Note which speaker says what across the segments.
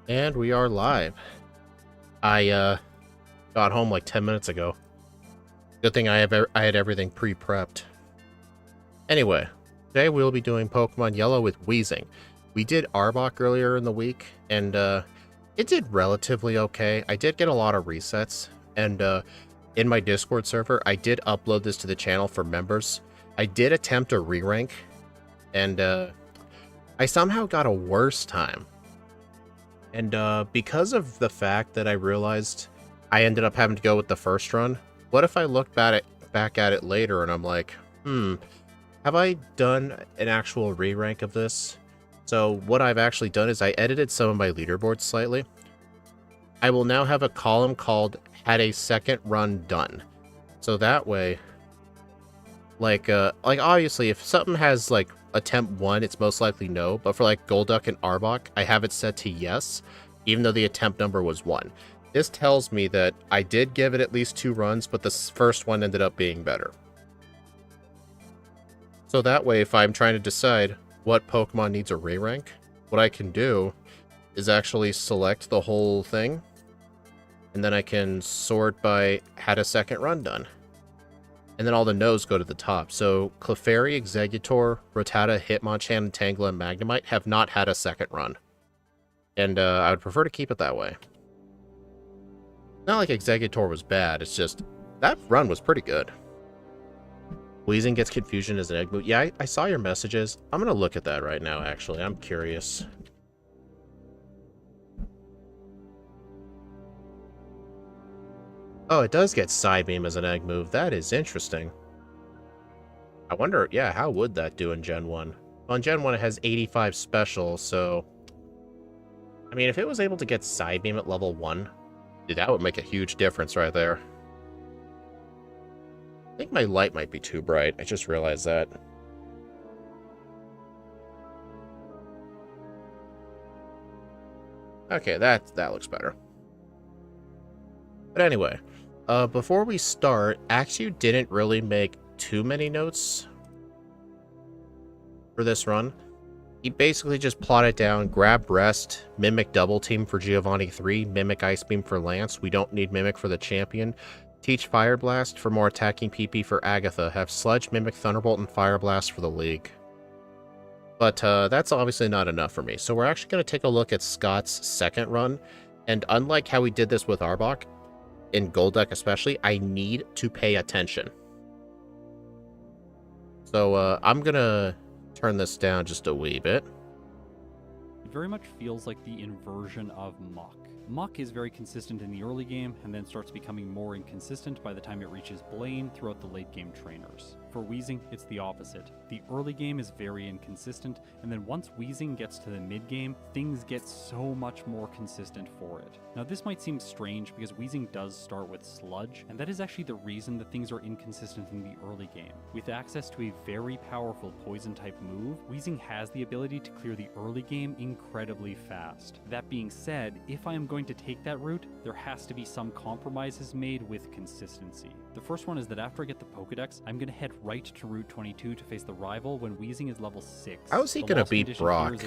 Speaker 1: And we are live. I got home like 10 minutes ago. Good thing I had everything pre-prepped. Anyway, today we'll be doing Pokemon Yellow with Weezing. We did Arbok earlier in the week, and it did relatively okay. I did get a lot of resets, and in my Discord server, I did upload this to the channel for members. I did attempt a re-rank, and I somehow got a worse time. And because of the fact that I realized I ended up having to go with the first run, what if I look back at it later and I'm like, have I done an actual re-rank of this? So what I've actually done is I edited some of my leaderboards slightly. I will now have a column called "Had a Second Run Done." So that way, like obviously if something has like attempt 1, it's most likely no, but for like Golduck and Arbok, I have it set to yes, even though the attempt number was 1. This tells me that I did give it at least 2 runs, but the first one ended up being better. So that way, if I'm trying to decide what Pokemon needs a re-rank, what I can do is actually select the whole thing, and then I can sort by had a second run done. And then all the no's go to the top. So Clefairy, Exeggutor, Rattata, Hitmonchan, and Tangela, and Magnemite have not had a second run. And I would prefer to keep it that way. Not like Exeggutor was bad, it's just that run was pretty good. Weezing gets Confusion as an egg move. Yeah, I saw your messages. I'm going to look at that right now, actually. I'm curious. Oh, it does get Psybeam as an egg move. That is interesting. I wonder, yeah, how would that do in Gen 1? Well, in Gen 1 it has 85 special, so... I mean, if it was able to get Psybeam at level 1, dude, that would make a huge difference right there. I think my light might be too bright. I just realized that. Okay, that looks better. But anyway, before we start, Axew didn't really make too many notes for this run. He basically just plotted down Grab Rest, Mimic Double Team for Giovanni 3, Mimic Ice Beam for Lance. We don't need Mimic for the champion. Teach Fire Blast for more attacking PP for Agatha. Have Sludge, Mimic Thunderbolt, and Fire Blast for the League. But that's obviously not enough for me. So we're actually going to take a look at Scott's second run. And unlike how we did this with Arbok, in Gold Deck especially, I need to pay attention. So I'm going to turn this down just a wee bit.
Speaker 2: It very much feels like the inversion of Muck. Muck is very consistent in the early game, and then starts becoming more inconsistent by the time it reaches Blaine throughout the late game trainers. For Weezing, it's the opposite. The early game is very inconsistent, and then once Weezing gets to the mid game, things get so much more consistent for it. Now this might seem strange because Weezing does start with Sludge, and that is actually the reason that things are inconsistent in the early game. With access to a very powerful poison type move, Weezing has the ability to clear the early game incredibly fast. That being said, if I am going to take that route, there has to be some compromises made with consistency. The first one is that after I get the Pokedex, I'm going to head right to Route 22 to face the rival when Weezing is level 6.
Speaker 1: How is he going to beat Brock?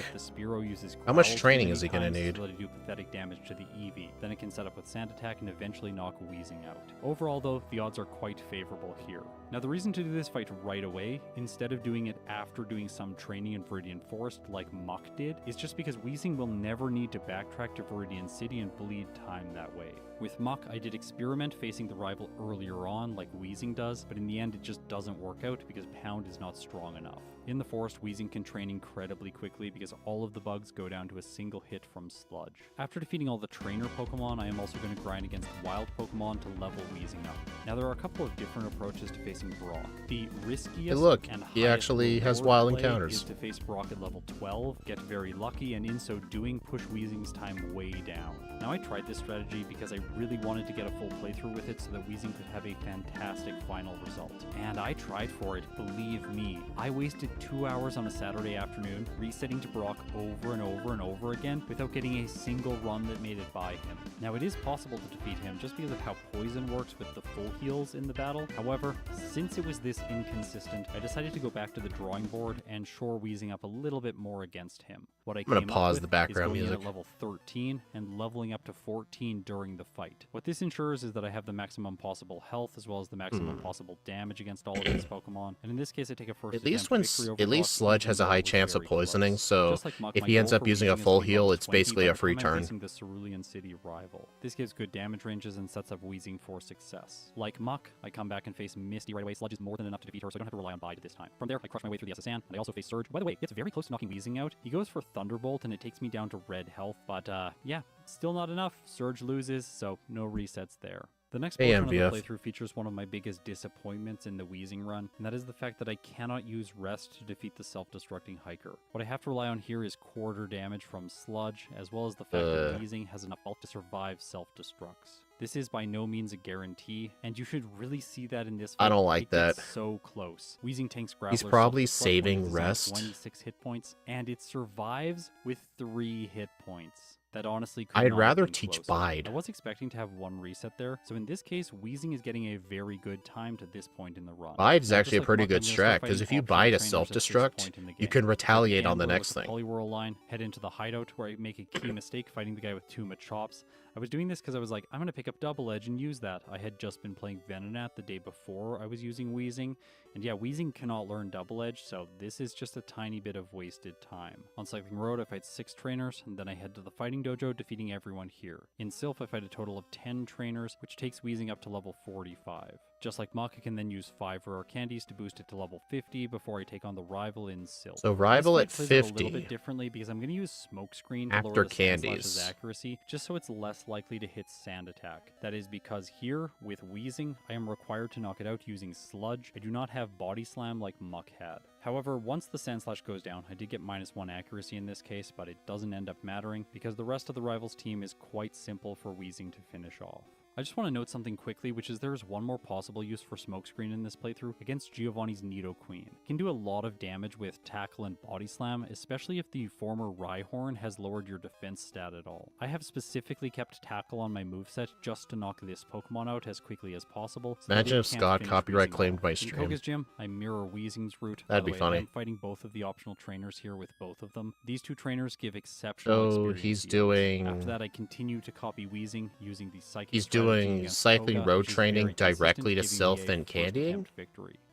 Speaker 1: How much training is he going to need?
Speaker 2: To do pathetic damage to the Eevee. Then it can set up with Sand Attack and eventually knock Weezing out. Overall though, the odds are quite favorable here. Now the reason to do this fight right away, instead of doing it after doing some training in Viridian Forest like Muck did, is just because Weezing will never need to backtrack to Viridian City and bleed time that way. With Muck, I did experiment facing the rival earlier on like Weezing does, but in the end it just doesn't work out because Pound is not strong enough. In the forest, Weezing can train incredibly quickly because all of the bugs go down to a single hit from Sludge. After defeating all the trainer Pokemon, I am also going to grind against wild Pokemon to level Weezing up. Now there are a couple of different approaches to facing Brock. The riskiest and
Speaker 1: he actually has wild encounters.
Speaker 2: Is to face Brock at level 12, get very lucky, and in so doing push Weezing's time way down. Now I tried this strategy because I really wanted to get a full playthrough with it so that Weezing could have a fantastic final result. And I tried for it, believe me. I wasted 2 hours on a Saturday afternoon resetting to Brock over and over and over again without getting a single run that made it by him. Now it is possible to defeat him just because of how poison works with the full heals in the battle. However, since it was this inconsistent, I decided to go back to the drawing board and shore Weezing up a little bit more against him. What I'm
Speaker 1: going to pause the background
Speaker 2: music.
Speaker 1: music.
Speaker 2: At level 13 and leveling up to 14 during the fight. What this ensures is that I have the maximum possible health as well as the maximum possible damage against all of these Pokemon. And in this case, I take a first
Speaker 1: At least Sludge has a high chance of poisoning, so if he ends up using a full heal, it's basically a free turn.
Speaker 2: The Cerulean City rival. This gives good damage ranges and sets up Weezing for success. Like Muck, I come back and face Misty right away. Sludge is more than enough to defeat her, so I don't have to rely on Bide this time. From there, I crush my way through the SS Sand, and I also face Surge. By the way, it's very close to knocking Weezing out. He goes for Thunderbolt, and it takes me down to red health, but yeah, still not enough. Surge loses, so no resets there. The next portion of the playthrough features one of my biggest disappointments in the Weezing run, and that is the fact that I cannot use Rest to defeat the self-destructing hiker. What I have to rely on here is quarter damage from Sludge, as well as the fact that Weezing has enough health to survive self-destructs. This is by no means a guarantee, and you should really see that in this fight.
Speaker 1: I don't like that.
Speaker 2: So close. Weezing tanks Grappler.
Speaker 1: He's probably saving Rest.
Speaker 2: 26 hit points, and it survives with 3 hit points. That honestly could
Speaker 1: I'd
Speaker 2: not
Speaker 1: rather
Speaker 2: have been
Speaker 1: teach
Speaker 2: closer.
Speaker 1: Bide.
Speaker 2: I was expecting to have 1 reset there, so in this case, Weezing is getting a very good time to this point in the run.
Speaker 1: Bide is actually a pretty good strat, because if you Bide a self-destruct, you can retaliate on the next thing.
Speaker 2: Poliwhirl line, head into the hideout where I make a key mistake fighting the guy with 2 Machops. I was doing this because I was like, I'm going to pick up Double Edge and use that. I had just been playing Venonat the day before I was using Weezing, and yeah, Weezing cannot learn Double Edge, so this is just a tiny bit of wasted time. On Cycling Road, I fight 6 trainers, and then I head to the Fighting Dojo, defeating everyone here. In Sylph, I fight a total of 10 trainers, which takes Weezing up to level 45. Just like Muck, I can then use 5 rare candies to boost it to level 50 before I take on the rival in Sylph.
Speaker 1: So rival at 50.
Speaker 2: A little bit differently because I'm going to use Smokescreen to lower the Sandslash's accuracy, just so it's less likely to hit Sand Attack. That is because here, with Weezing, I am required to knock it out using Sludge. I do not have Body Slam like Muck had. However, once the Sandslash goes down, I did get -1 accuracy in this case, but it doesn't end up mattering because the rest of the rival's team is quite simple for Weezing to finish off. I just want to note something quickly, which is there is one more possible use for Smokescreen in this playthrough against Giovanni's Nidoqueen. It can do a lot of damage with Tackle and Body Slam, especially if the former Rhyhorn has lowered your defense stat at all. I have specifically kept Tackle on my moveset just to knock this Pokemon out as quickly as possible. So
Speaker 1: imagine if Scott copyright claimed my stream.
Speaker 2: In Koga's Gym, I mirror Weezing's route.
Speaker 1: That'd be funny.
Speaker 2: I'm fighting both of the optional trainers here with both of them. These 2 trainers give exceptional experience.
Speaker 1: So he's doing...
Speaker 2: After that, I continue to copy Weezing using the Psychic.
Speaker 1: He's doing Cycling Road training directly to Sylph and candying?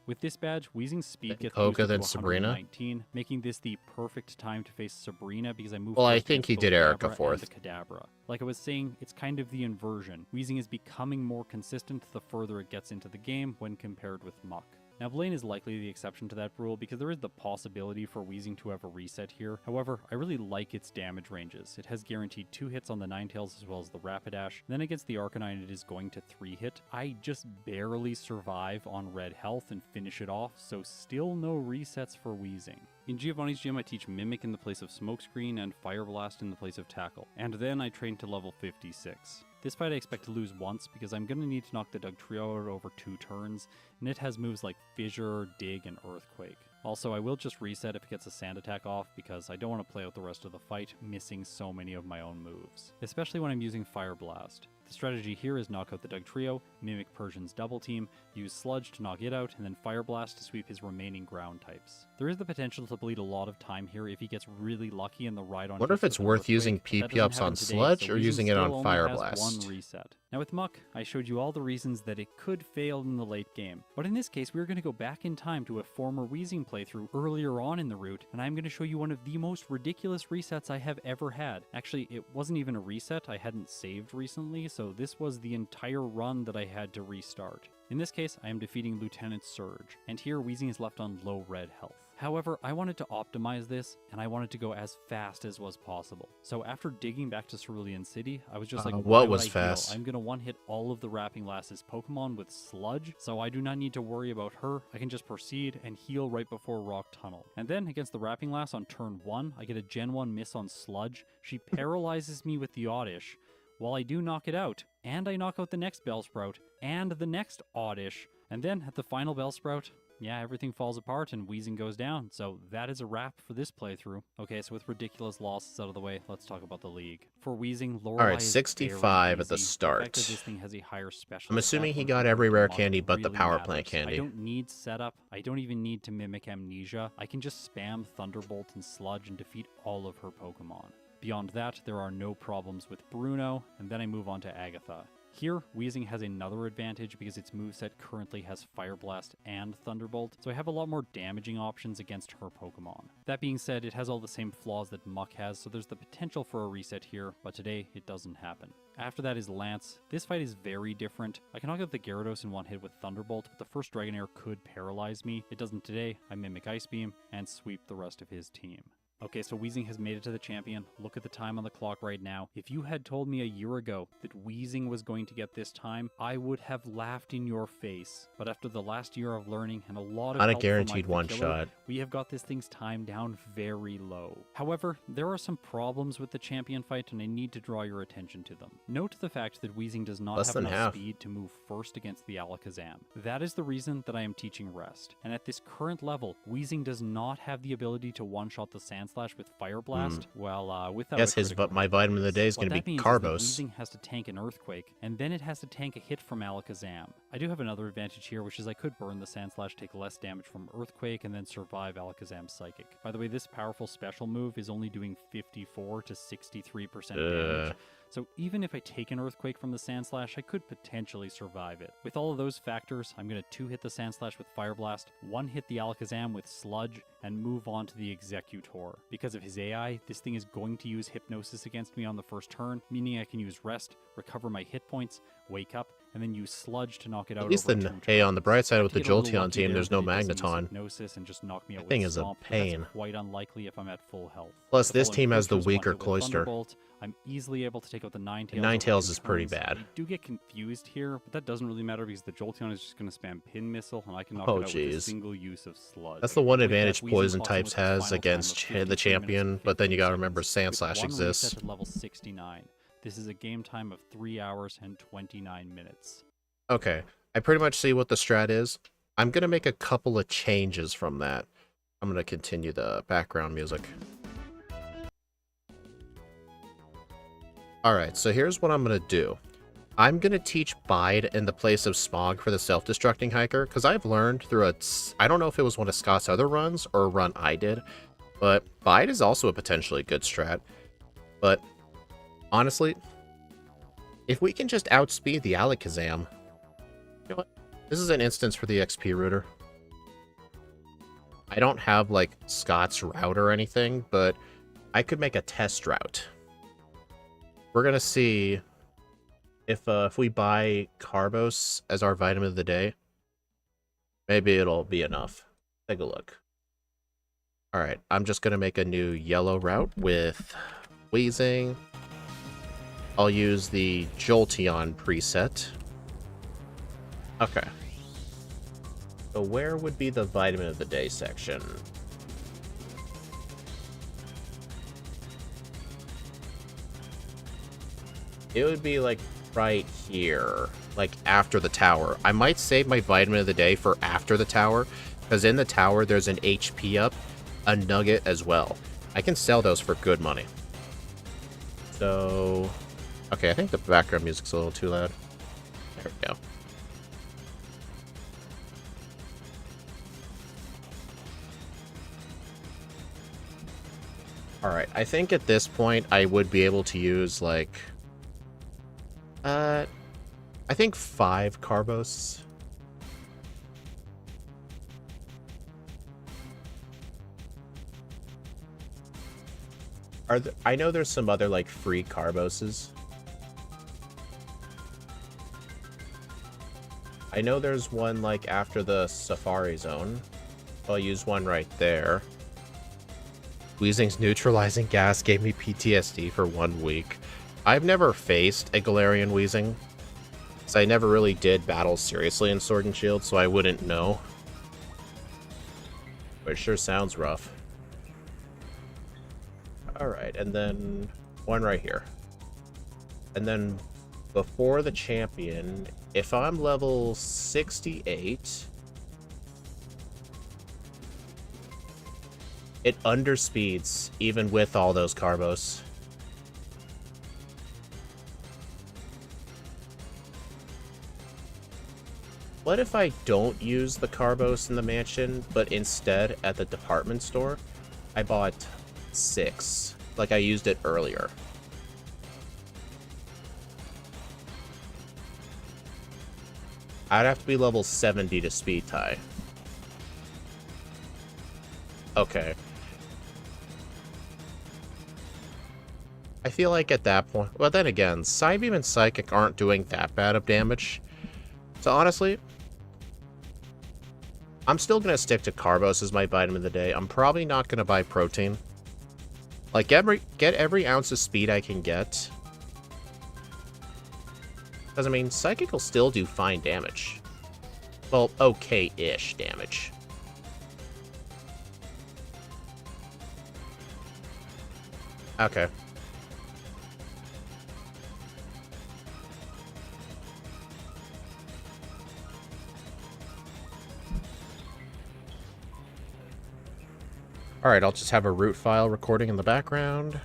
Speaker 2: With this badge, Weezing's speed gets
Speaker 1: Poke,
Speaker 2: boosted
Speaker 1: then
Speaker 2: to
Speaker 1: Sabrina?
Speaker 2: 119, making this the perfect time to face Sabrina because I move
Speaker 1: Well, I
Speaker 2: first
Speaker 1: think
Speaker 2: against
Speaker 1: he
Speaker 2: both
Speaker 1: did Erica
Speaker 2: Kadabra and
Speaker 1: fourth.
Speaker 2: the Kadabra. Like I was saying, it's kind of the inversion. Weezing is becoming more consistent the further it gets into the game when compared with Muck. Now, Blaine is likely the exception to that rule because there is the possibility for Weezing to have a reset here. However, I really like its damage ranges. It has guaranteed 2 hits on the Ninetales as well as the Rapidash. Then against the Arcanine, it is going to 3 hit. I just barely survive on red health and finish it off, so still no resets for Weezing. In Giovanni's gym, I teach Mimic in the place of Smokescreen and Fire Blast in the place of Tackle. And then I train to level 56. This fight I expect to lose once because I'm going to need to knock the Dugtrio out over 2 turns, and it has moves like Fissure, Dig, and Earthquake. Also, I will just reset if it gets a Sand Attack off because I don't want to play out the rest of the fight missing so many of my own moves, especially when I'm using Fire Blast. The strategy here is knock out the Dugtrio, mimic Persian's double team, use Sludge to knock it out, and then Fire Blast to sweep his remaining ground types. There is the potential to bleed a lot of time here if he gets really lucky in the ride-on.
Speaker 1: Wonder if it's worth using PP ups on Sludge or using it on Fire Blast.
Speaker 2: One reset. Now with Muck, I showed you all the reasons that it could fail in the late game, but in this case we're going to go back in time to a former Weezing playthrough earlier on in the route, and I'm going to show you one of the most ridiculous resets I have ever had. Actually, it wasn't even a reset, I hadn't saved recently, so this was the entire run that I had to restart. In this case, I am defeating Lieutenant Surge, and here Weezing is left on low red health. However, I wanted to optimize this, and I wanted to go as fast as was possible. So after digging back to Cerulean City, I was just like,
Speaker 1: what was fast?
Speaker 2: I'm going to one-hit all of the Rapping Lass's Pokemon with Sludge, so I do not need to worry about her. I can just proceed and heal right before Rock Tunnel. And then against the Rapping Lass on turn 1, I get a Gen 1 miss on Sludge. She paralyzes me with the Oddish. While I do knock it out, and I knock out the next Bellsprout, and the next Oddish, and then at the final Bellsprout, yeah, everything falls apart and Weezing goes down, so that is a wrap for this playthrough. Okay, so with ridiculous losses out of the way, let's talk about the league. For Weezing, Lorelei
Speaker 1: Alright, 65 at the start.
Speaker 2: The fact that this thing has a higher special
Speaker 1: I'm assuming he
Speaker 2: attack
Speaker 1: got
Speaker 2: when
Speaker 1: every
Speaker 2: compared
Speaker 1: rare
Speaker 2: to
Speaker 1: candy
Speaker 2: Muck
Speaker 1: but the
Speaker 2: really
Speaker 1: power
Speaker 2: matters.
Speaker 1: plant candy.
Speaker 2: I don't need setup, I don't even need to mimic Amnesia. I can just spam Thunderbolt and Sludge and defeat all of her Pokemon. Beyond that, there are no problems with Bruno, and then I move on to Agatha. Here, Weezing has another advantage because its moveset currently has Fire Blast and Thunderbolt, so I have a lot more damaging options against her Pokemon. That being said, it has all the same flaws that Muck has, so there's the potential for a reset here, but today it doesn't happen. After that is Lance. This fight is very different. I can knock out the Gyarados in one hit with Thunderbolt, but the first Dragonair could paralyze me. It doesn't today. I mimic Ice Beam and sweep the rest of his team. Okay, so Weezing has made it to the champion. Look at the time on the clock right now. If you had told me a year ago that Weezing was going to get this time, I would have laughed in your face. But after the last year of learning and a lot of
Speaker 1: Not a
Speaker 2: help
Speaker 1: guaranteed
Speaker 2: from Mike the Killer,
Speaker 1: one-shot.
Speaker 2: we have got this thing's time down very low. However, there are some problems with the champion fight, and I need to draw your attention to them. Note the fact that Weezing does not
Speaker 1: Less
Speaker 2: have
Speaker 1: than
Speaker 2: enough
Speaker 1: half.
Speaker 2: speed to move first against the Alakazam. That is the reason that I am teaching Rest. And at this current level, Weezing does not have the ability to one-shot the Sandslash with Fire Blast. Well, without
Speaker 1: Guess
Speaker 2: a critical
Speaker 1: my vitamin of the day is
Speaker 2: what
Speaker 1: going to
Speaker 2: that
Speaker 1: be
Speaker 2: means
Speaker 1: Carbos.
Speaker 2: is that Weezing has to tank an Earthquake, and then it has to tank a hit from Alakazam. I do have another advantage here, which is I could burn the Sandslash, take less damage from Earthquake, and then survive Alakazam's Psychic. By the way, this powerful special move is only doing 54 to 63% damage. So even if I take an Earthquake from the Sandslash, I could potentially survive it. With all of those factors, I'm going to 2-hit the Sandslash with Fire Blast, 1-hit the Alakazam with Sludge, and move on to the Executor. Because of his AI, this thing is going to use Hypnosis against me on the first turn, meaning I can use Rest, recover my hit points, wake up, and then use Sludge to knock it out.
Speaker 1: At least
Speaker 2: over
Speaker 1: hey, on the bright side with the
Speaker 2: get a little
Speaker 1: Jolteon
Speaker 2: lucky
Speaker 1: team,
Speaker 2: there
Speaker 1: there's
Speaker 2: that
Speaker 1: no
Speaker 2: it doesn't use
Speaker 1: Magneton.
Speaker 2: Hypnosis and just knock me out
Speaker 1: That thing
Speaker 2: with
Speaker 1: is a
Speaker 2: Stomp, but
Speaker 1: pain.
Speaker 2: That's quite unlikely if I'm at full health.
Speaker 1: Plus,
Speaker 2: The
Speaker 1: this
Speaker 2: following
Speaker 1: team has the
Speaker 2: creatures,
Speaker 1: weaker
Speaker 2: one hit with
Speaker 1: Cloyster.
Speaker 2: Thunderbolt. I'm easily able to take out the Ninetales.
Speaker 1: Ninetales is pretty bad.
Speaker 2: I do get confused here, but that doesn't really matter because the Jolteon is just going to spam Pin Missile, and I can knock
Speaker 1: Oh,
Speaker 2: it out with a
Speaker 1: jeez.
Speaker 2: single use of Sludge.
Speaker 1: That's the one
Speaker 2: With that,
Speaker 1: advantage
Speaker 2: Weezing
Speaker 1: Poison
Speaker 2: clocks in
Speaker 1: types
Speaker 2: with its
Speaker 1: has
Speaker 2: final
Speaker 1: against
Speaker 2: time of
Speaker 1: the
Speaker 2: 53
Speaker 1: champion,
Speaker 2: minutes
Speaker 1: but then you gotta
Speaker 2: and
Speaker 1: remember
Speaker 2: 50 seconds,
Speaker 1: Sandslash
Speaker 2: with one
Speaker 1: exists.
Speaker 2: reset at level 69. This is a game time of 3 hours and 29 minutes.
Speaker 1: Okay, I pretty much see what the strat is. I'm gonna make a couple of changes from that. I'm gonna continue the background music. Alright, so here's what I'm gonna do. I'm gonna teach Bide in the place of Smog for the self-destructing hiker, because I've learned through I don't know if it was one of Scott's other runs or a run I did, but Bide is also a potentially good strat. But honestly, if we can just outspeed the Alakazam, you know what? This is an instance for the XP router. I don't have, like, Scott's route or anything, but I could make a test route. We're gonna see if we buy Carbos as our vitamin of the day, maybe it'll be enough. Take a look. Alright, I'm just gonna make a new yellow route with Weezing. I'll use the Jolteon preset. Okay. So where would be the vitamin of the day section? It would be like right here, like after the tower. I might save my vitamin of the day for after the tower, because in the tower there's an HP up, a nugget as well. I can sell those for good money. So, okay, I think the background music's a little too loud. There we go. Alright, I think at this point I would be able to use, like, I think 5 Carbos. I know there's some other, like, free Carboses. I know there's one, like, after the Safari Zone. I'll use one right there. Weezing's neutralizing gas gave me PTSD for 1 week. I've never faced a Galarian Weezing, so I never really did battle seriously in Sword and Shield, so I wouldn't know. But it sure sounds rough. Alright, and then one right here. And then before the champion, if I'm level 68, it underspeeds even with all those Carbos. What if I don't use the Carbos in the mansion, but instead at the department store, I bought 6, like I used it earlier? I'd have to be level 70 to speed tie. Okay. I feel like at that point... Well, then again, Psybeam and Psychic aren't doing that bad of damage. So honestly, I'm still going to stick to Carbos as my vitamin of the day. I'm probably not going to buy Protein. Like, get every ounce of speed I can get. Because, I mean, Psychic will still do fine damage. Well, okay-ish damage. Okay. Alright, I'll just have a root file recording in the background.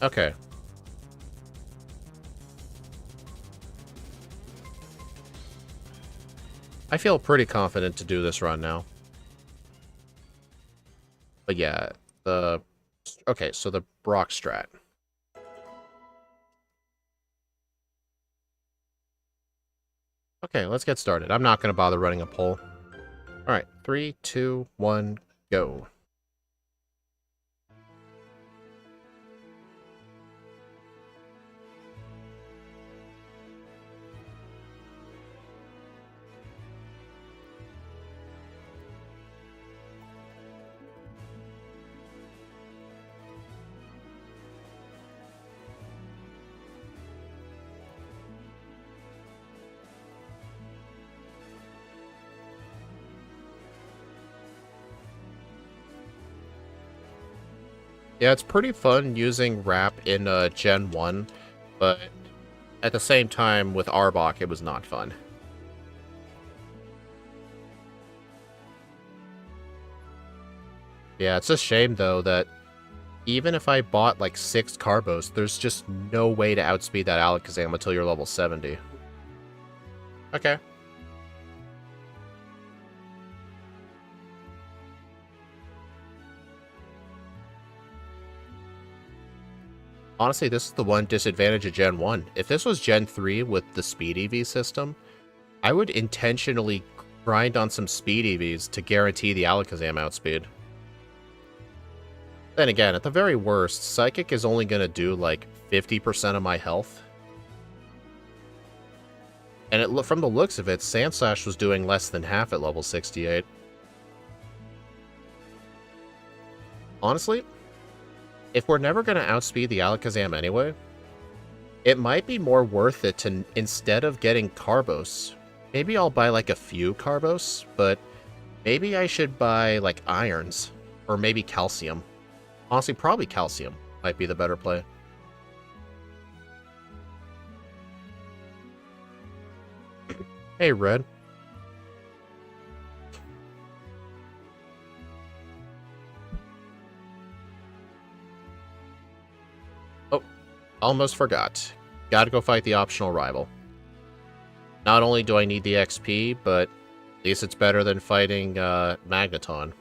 Speaker 1: Okay. I feel pretty confident to do this run now. But yeah, okay, so the Brock strat. Okay, let's get started. I'm not going to bother running a poll. Alright, 3, 2, 1, go. Yeah, it's pretty fun using Wrap in Gen 1, but at the same time, with Arbok, it was not fun. Yeah, it's a shame, though, that even if I bought, like, 6 Carbos, there's just no way to outspeed that Alakazam until you're level 70. Okay. Honestly, this is the one disadvantage of Gen 1. If this was Gen 3 with the Speed EV system, I would intentionally grind on some speed EVs to guarantee the Alakazam outspeed. Then again, at the very worst, Psychic is only going to do like 50% of my health. And from the looks of it, Sandslash was doing less than half at level 68. Honestly, if we're never going to outspeed the Alakazam anyway, it might be more worth it to, instead of getting Carbos, maybe I'll buy like a few Carbos, but maybe I should buy like Irons, or maybe Calcium. Honestly, probably Calcium might be the better play. Hey, Red. Oh, almost forgot. Gotta go fight the optional rival. Not only do I need the XP, but at least it's better than fighting Magneton.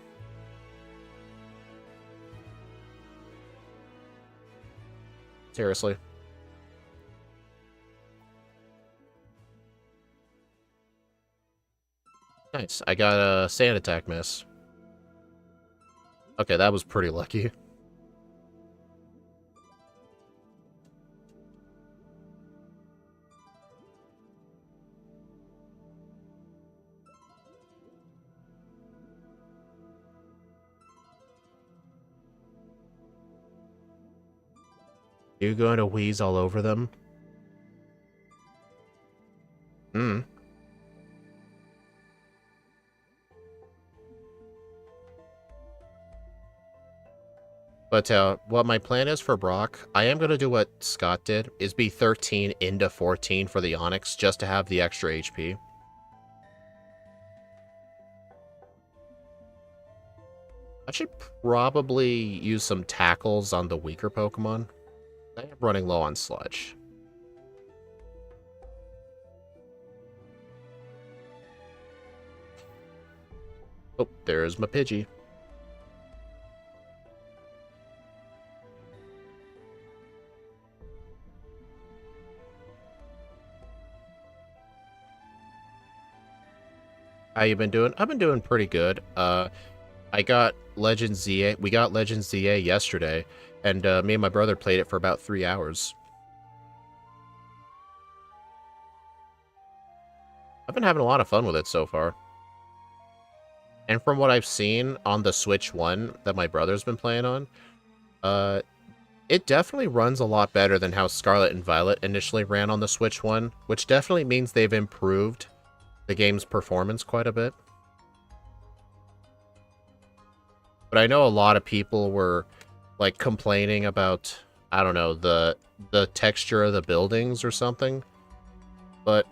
Speaker 1: Seriously. Nice. I got a sand attack miss. Okay, that was pretty lucky. You going to wheeze all over them? Hmm. But what my plan is for Brock, I am going to do what Scott did, is be 13 into 14 for the Onyx, just to have the extra HP. I should probably use some tackles on the weaker Pokemon. I am running low on Sludge. Oh, there's my Pidgey. How you been doing? I've been doing pretty good. I got Legend ZA. We got Legend ZA yesterday, and me and my brother played it for about 3 hours. I've been having a lot of fun with it so far. And from what I've seen on the Switch 1 that my brother's been playing on, it definitely runs a lot better than how Scarlet and Violet initially ran on the Switch 1, which definitely means they've improved the game's performance quite a bit. But I know a lot of people were like complaining about, I don't know, the texture of the buildings or something. But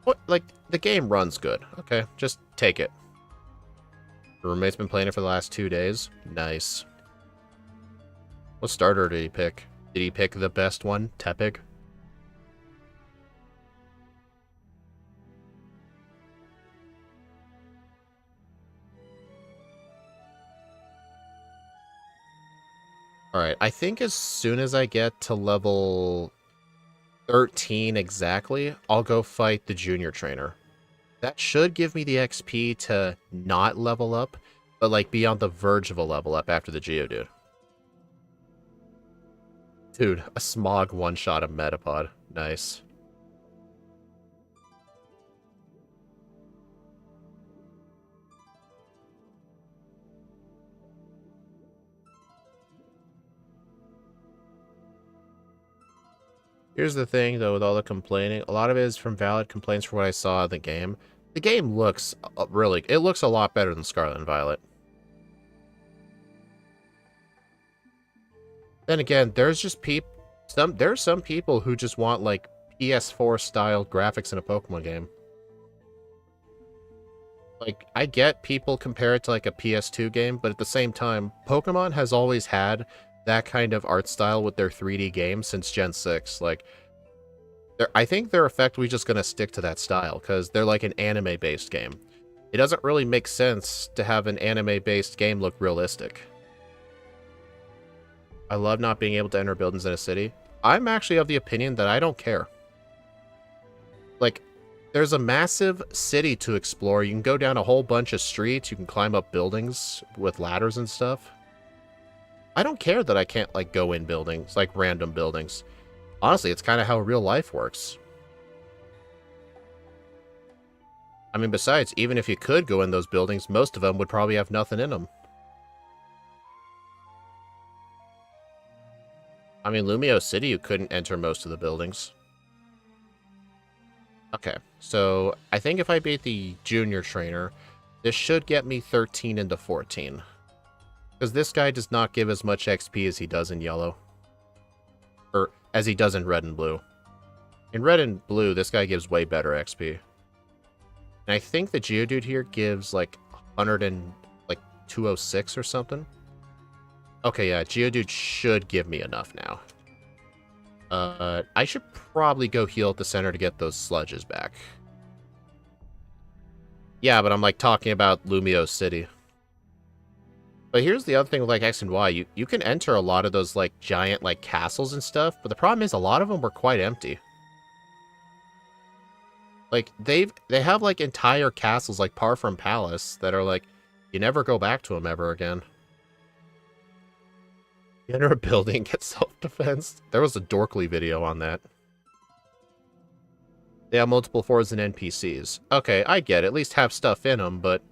Speaker 1: what, like, the game runs good. Okay, just take it. Your roommate's been playing it for the last 2 days. Nice. What starter did he pick? Did he pick the best one, Tepig? Alright, I think as soon as I get to level 13 exactly, I'll go fight the junior trainer. That should give me the XP to not level up, but like be on the verge of a level up after the Geodude. Dude, a Smog one-shot a Metapod. Nice. Here's the thing, though, with all the complaining. A lot of it is from valid complaints for what I saw in the game. The game looks really... It looks a lot better than Scarlet and Violet. Then again, there's just there's some people who just want, like, PS4-style graphics in a Pokemon game. Like, I get people compare it to, like, a PS2 game, but at the same time, Pokemon has always had that kind of art style with their 3D games since Gen 6. Like, I think they're effectively just going to stick to that style, because they're like an anime-based game. It doesn't really make sense to have an anime-based game look realistic. I love not being able to enter buildings in a city. I'm actually of the opinion that I don't care. Like, there's a massive city to explore. You can go down a whole bunch of streets. You can climb up buildings with ladders and stuff. I don't care that I can't, like, go in buildings, like random buildings. Honestly, it's kind of how real life works. I mean, besides, even if you could go in those buildings, most of them would probably have nothing in them. I mean, Lumio City, you couldn't enter most of the buildings. Okay, so I think if I beat the junior trainer, this should get me 13 into 14. Because this guy does not give as much XP as he does in yellow. Or as he does in red and blue. In red and blue, this guy gives way better XP. And I think the Geodude here gives like 206 or something. Okay, yeah, Geodude should give me enough now. I should probably go heal at the center to get those sludges back. Yeah, but I'm like talking about Lumio City. But here's the other thing with like X and Y. You can enter a lot of those like giant like castles and stuff, but the problem is a lot of them were quite empty. Like they have like entire castles like Parfum Palace that are like you never go back to them ever again. You enter a building, get self-defense. There was a Dorkly video on that. They have multiple floors and NPCs. Okay, I get it. At least have stuff in them, but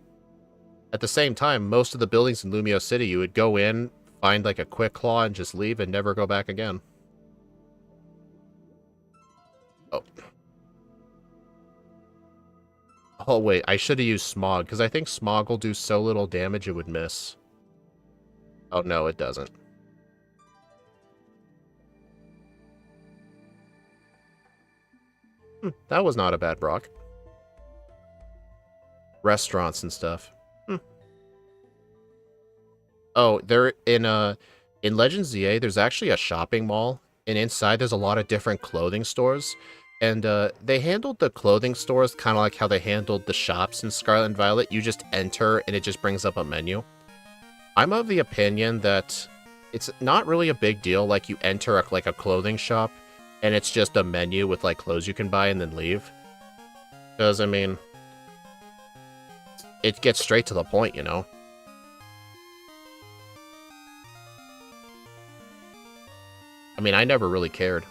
Speaker 1: at the same time, most of the buildings in Lumio City, you would go in, find like a quick claw, and just leave and never go back again. Oh. Oh, wait. I should have used Smog, because I think Smog will do so little damage it would miss. Oh, no, it doesn't. That was not a bad Brock. Restaurants and stuff. Oh, they're in Legends ZA, there's actually a shopping mall, and inside there's a lot of different clothing stores. And they handled the clothing stores kind of like how they handled the shops in Scarlet and Violet. You just enter and it just brings up a menu. I'm of the opinion that it's not really a big deal. Like you enter like a clothing shop and it's just a menu with like clothes you can buy and then leave. Because, I mean, it gets straight to the point, you know? I mean, I never really cared.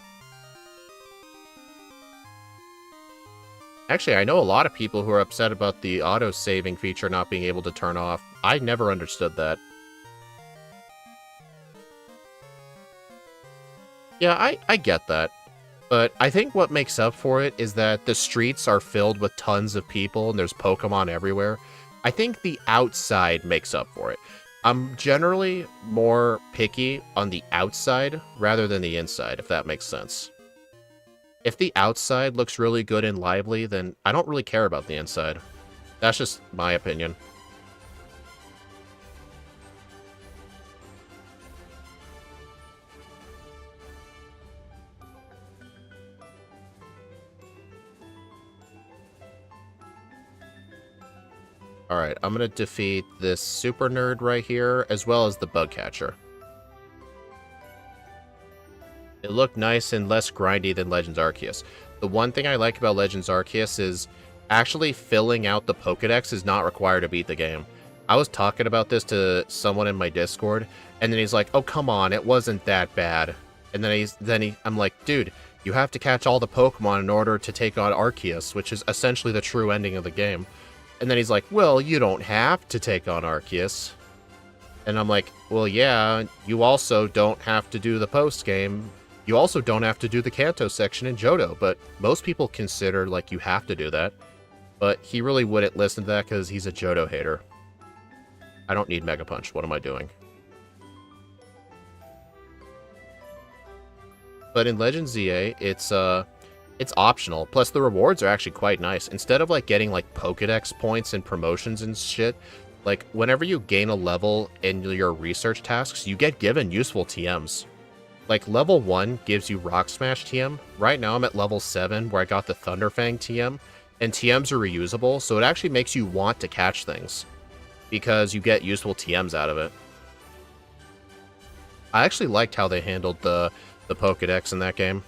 Speaker 1: Actually, I know a lot of people who are upset about the auto-saving feature not being able to turn off. I never understood that. Yeah, I get that. But I think what makes up for it is that the streets are filled with tons of people and there's Pokemon everywhere. I think the outside makes up for it. I'm generally more picky on the outside rather than the inside, if that makes sense. If the outside looks really good and lively, then I don't really care about the inside. That's just my opinion. Alright, I'm gonna defeat this super nerd right here, as well as the bug catcher. It looked nice and less grindy than Legends Arceus. The one thing I like about Legends Arceus is actually filling out the Pokedex is not required to beat the game. I was talking about this to someone in my Discord, and then he's like, "Oh, come on, it wasn't that bad." And then I'm like, "Dude, you have to catch all the Pokemon in order to take on Arceus, which is essentially the true ending of the game." And then he's like, "Well, you don't have to take on Arceus." And I'm like, "Well, yeah, you also don't have to do the post-game. You also don't have to do the Kanto section in Johto, but most people consider, like, you have to do that." But he really wouldn't listen to that because he's a Johto hater. I don't need Mega Punch. What am I doing? But in Legends ZA, it's optional. Plus, the rewards are actually quite nice. Instead of, like, getting, like, Pokedex points and promotions and shit, like, whenever you gain a level in your research tasks, you get given useful TMs. Like, level 1 gives you Rock Smash TM. Right now, I'm at level 7, where I got the Thunderfang TM. And TMs are reusable, so it actually makes you want to catch things. Because you get useful TMs out of it. I actually liked how they handled the Pokedex in that game.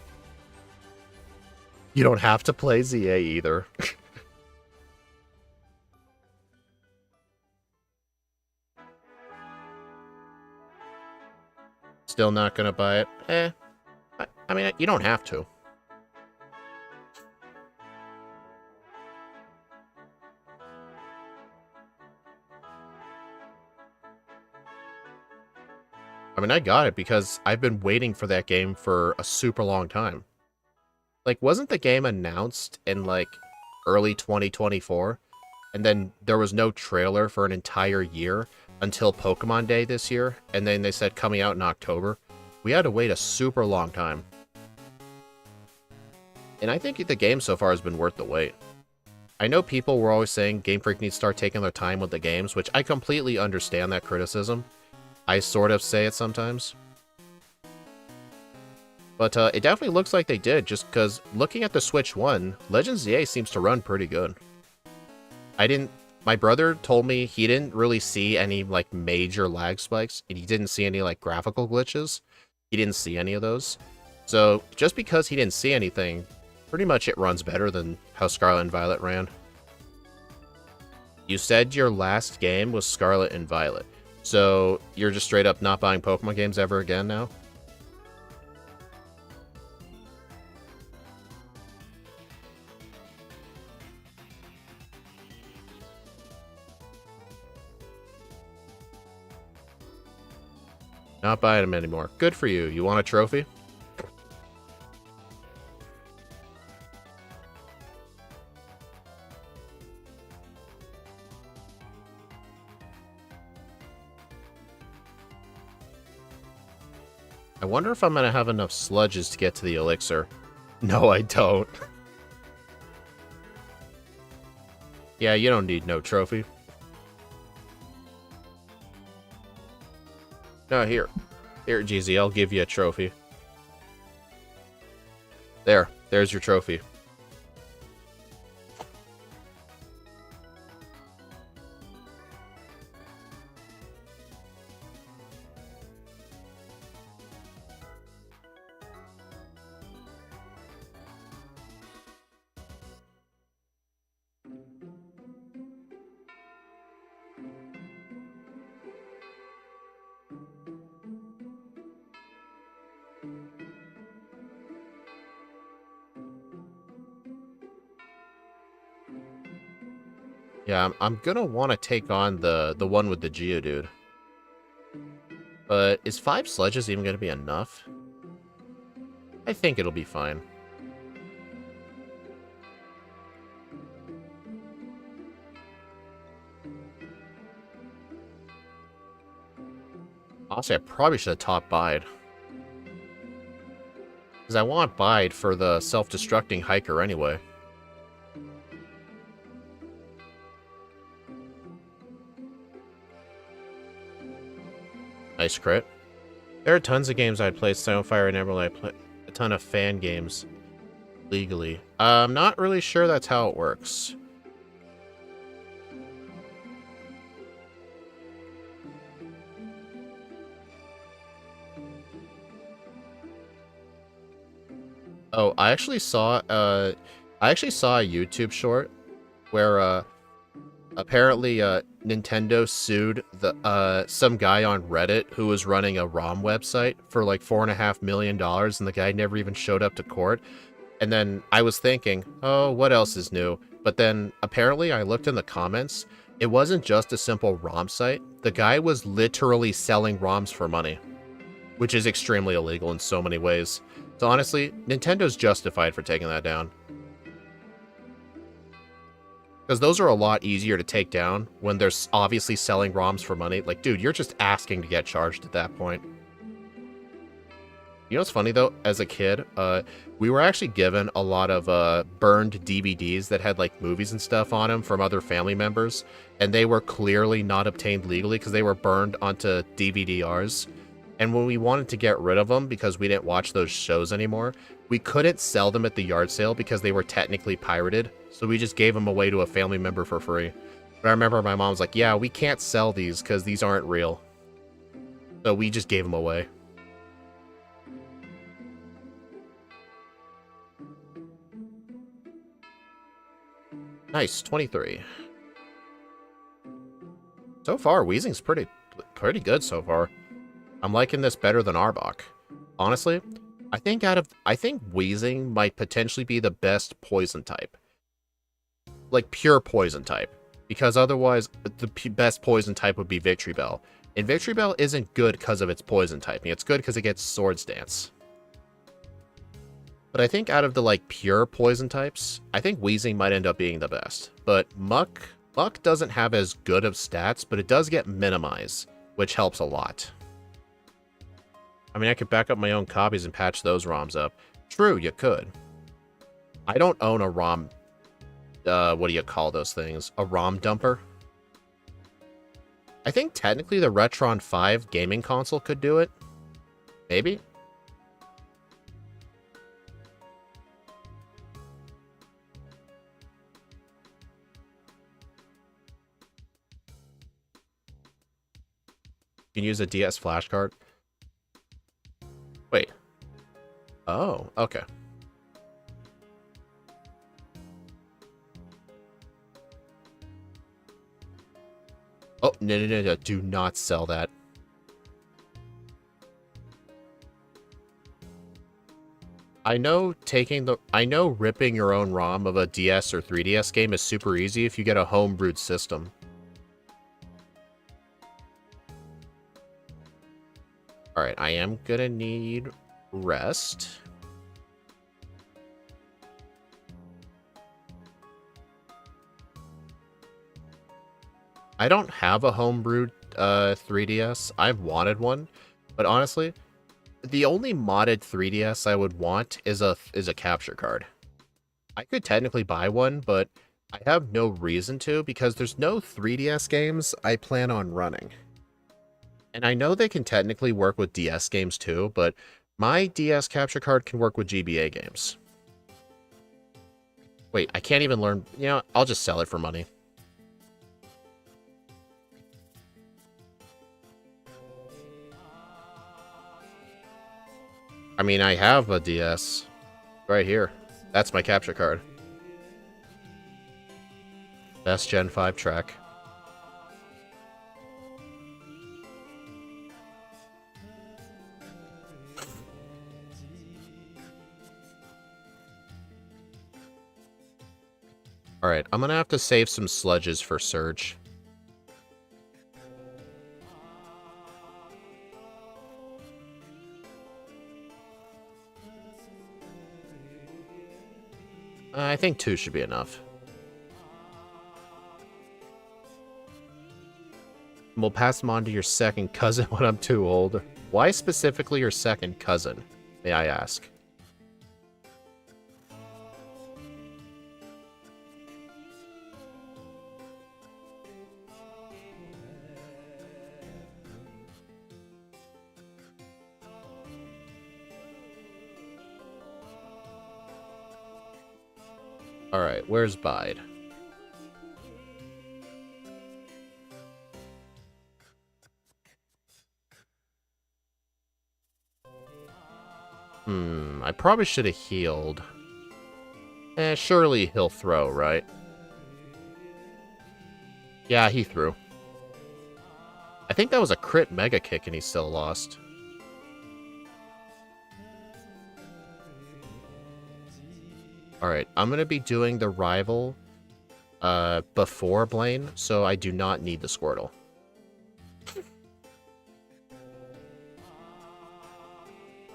Speaker 1: You don't have to play ZA either. Still not gonna buy it? I mean, you don't have to. I mean, I got it because I've been waiting for that game for a super long time. Like, wasn't the game announced in, like, early 2024? And then there was no trailer for an entire year until Pokemon Day this year, and then they said coming out in October. We had to wait a super long time. And I think the game so far has been worth the wait. I know people were always saying Game Freak needs to start taking their time with the games, which I completely understand that criticism. I sort of say it sometimes. But it definitely looks like they did, just because looking at the Switch 1, Legends ZA seems to run pretty good. My brother told me he didn't really see any, like, major lag spikes, and he didn't see any, like, graphical glitches. He didn't see any of those. So, just because he didn't see anything, pretty much it runs better than how Scarlet and Violet ran. You said your last game was Scarlet and Violet. So, you're just straight up not buying Pokemon games ever again now? Not buying them anymore. Good for you. You want a trophy? I wonder if I'm going to have enough sludges to get to the elixir. No, I don't. Yeah, you don't need no trophy. No, here. Here, GZ, I'll give you a trophy. There's your trophy. Yeah, I'm gonna want to take on the one with the Geodude. But is 5 sledges even gonna be enough? I think it'll be fine. Honestly, I probably should have top Bide. Because I want Bide for the self-destructing hiker anyway. Nice crit. There are tons of games I'd play. Stonefire and Emerald. I play a ton of fan games legally. I'm not really sure that's how it works. Oh, I actually saw a YouTube short where apparently Nintendo sued the some guy on Reddit who was running a ROM website for like $4.5 million, and the guy never even showed up to court. And then I was thinking, oh, what else is new? But then apparently I looked in the comments. It wasn't just a simple ROM site. The guy was literally selling ROMs for money, which is extremely illegal in so many ways. So honestly, Nintendo's justified for taking that down. Because those are a lot easier to take down when they're obviously selling ROMs for money. Like, dude, you're just asking to get charged at that point. You know what's funny, though? As a kid, we were actually given a lot of burned DVDs that had, like, movies and stuff on them from other family members. And they were clearly not obtained legally because they were burned onto DVD-Rs. And when we wanted to get rid of them because we didn't watch those shows anymore, we couldn't sell them at the yard sale because they were technically pirated. So we just gave them away to a family member for free. But I remember my mom was like, yeah, we can't sell these because these aren't real. So we just gave them away. Nice, 23. So far, Weezing's pretty good so far. I'm liking this better than Arbok. Honestly, I think Weezing might potentially be the best poison type. Like, pure poison type. Because otherwise, the best poison type would be Victory Bell. And Victory Bell isn't good because of its poison typing. It's good because it gets Swords Dance. But I think out of the, like, pure poison types, I think Weezing might end up being the best. But Muck doesn't have as good of stats, but it does get Minimize, which helps a lot. I mean, I could back up my own copies and patch those ROMs up. True, you could. I don't own a ROM... what do you call those things? A ROM dumper? I think technically the Retron 5 gaming console could do it. Maybe? You can use a DS flashcard. Wait. Oh, okay. Oh, no. Do not sell that. I know ripping your own ROM of a DS or 3DS game is super easy if you get a homebrewed system. Alright, I am gonna need rest. I don't have a homebrewed 3DS. I've wanted one, but honestly, the only modded 3DS I would want is a capture card. I could technically buy one, but I have no reason to because there's no 3DS games I plan on running. And I know they can technically work with DS games too, but my DS capture card can work with GBA games. Wait, I can't even learn... You know, I'll just sell it for money. I mean, I have a DS right here. That's my capture card. Best Gen 5 track. Alright, I'm gonna have to save some sludges for Surge. I think 2 should be enough. We'll pass them on to your second cousin when I'm too old. Why specifically your second cousin, may I ask? Alright, where's Bide? I probably should have healed. Surely he'll throw, right? Yeah, he threw. I think that was a crit mega kick and he still lost. Alright, I'm going to be doing the rival before Blaine, so I do not need the Squirtle.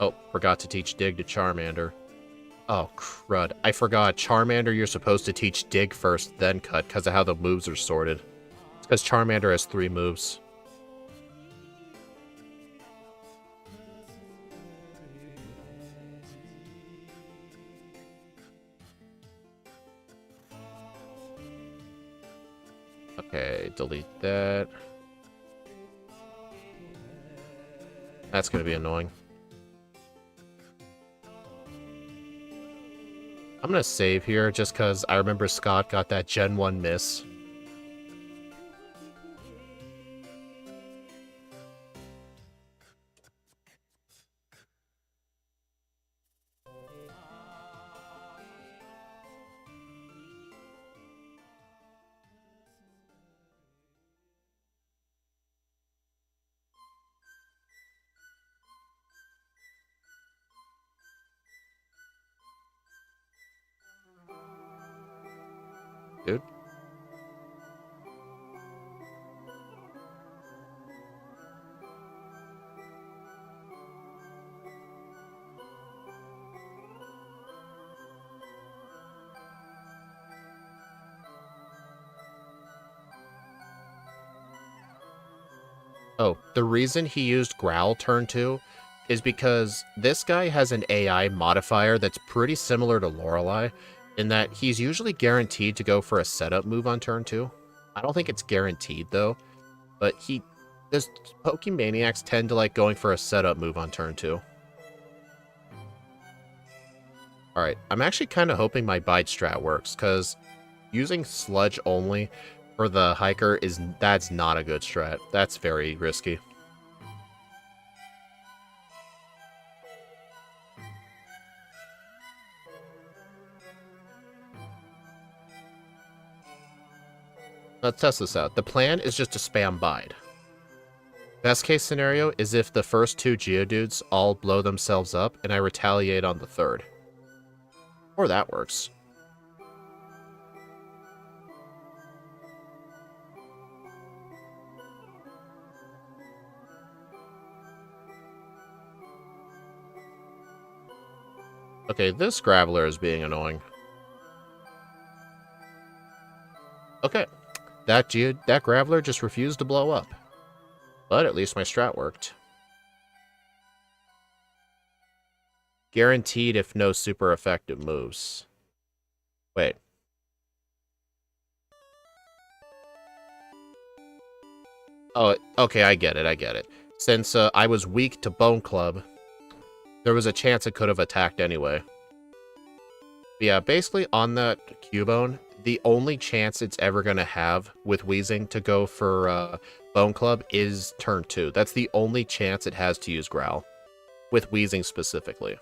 Speaker 1: Oh, forgot to teach Dig to Charmander. Oh, crud. I forgot. Charmander, you're supposed to teach Dig first, then Cut, because of how the moves are sorted. It's because Charmander has 3 moves. Okay, delete that. That's going to be annoying. I'm going to save here just because I remember Scott got that Gen 1 miss. dude. Oh, the reason he used Growl turn 2 is because this guy has an AI modifier that's pretty similar to Lorelei, in that he's usually guaranteed to go for a setup move on turn 2. I don't think it's guaranteed, though, but this Pokemaniacs tend to like going for a setup move on turn 2. Alright, I'm actually kind of hoping my bite strat works, because using Sludge only for the Hiker that's not a good strat. That's very risky. Let's test this out. The plan is just to spam Bide. Best case scenario is if the first two Geodudes all blow themselves up and I retaliate on the third. Or that works. Okay, this Graveler is being annoying. Okay, that Graveler just refused to blow up. But at least my strat worked. Guaranteed if no super effective moves. Wait. Oh, okay, I get it. Since I was weak to Bone Club, there was a chance it could have attacked anyway. But yeah, basically on that Cubone, the only chance it's ever going to have with Weezing to go for Bone Club is turn 2. That's the only chance it has to use Growl. With Weezing specifically.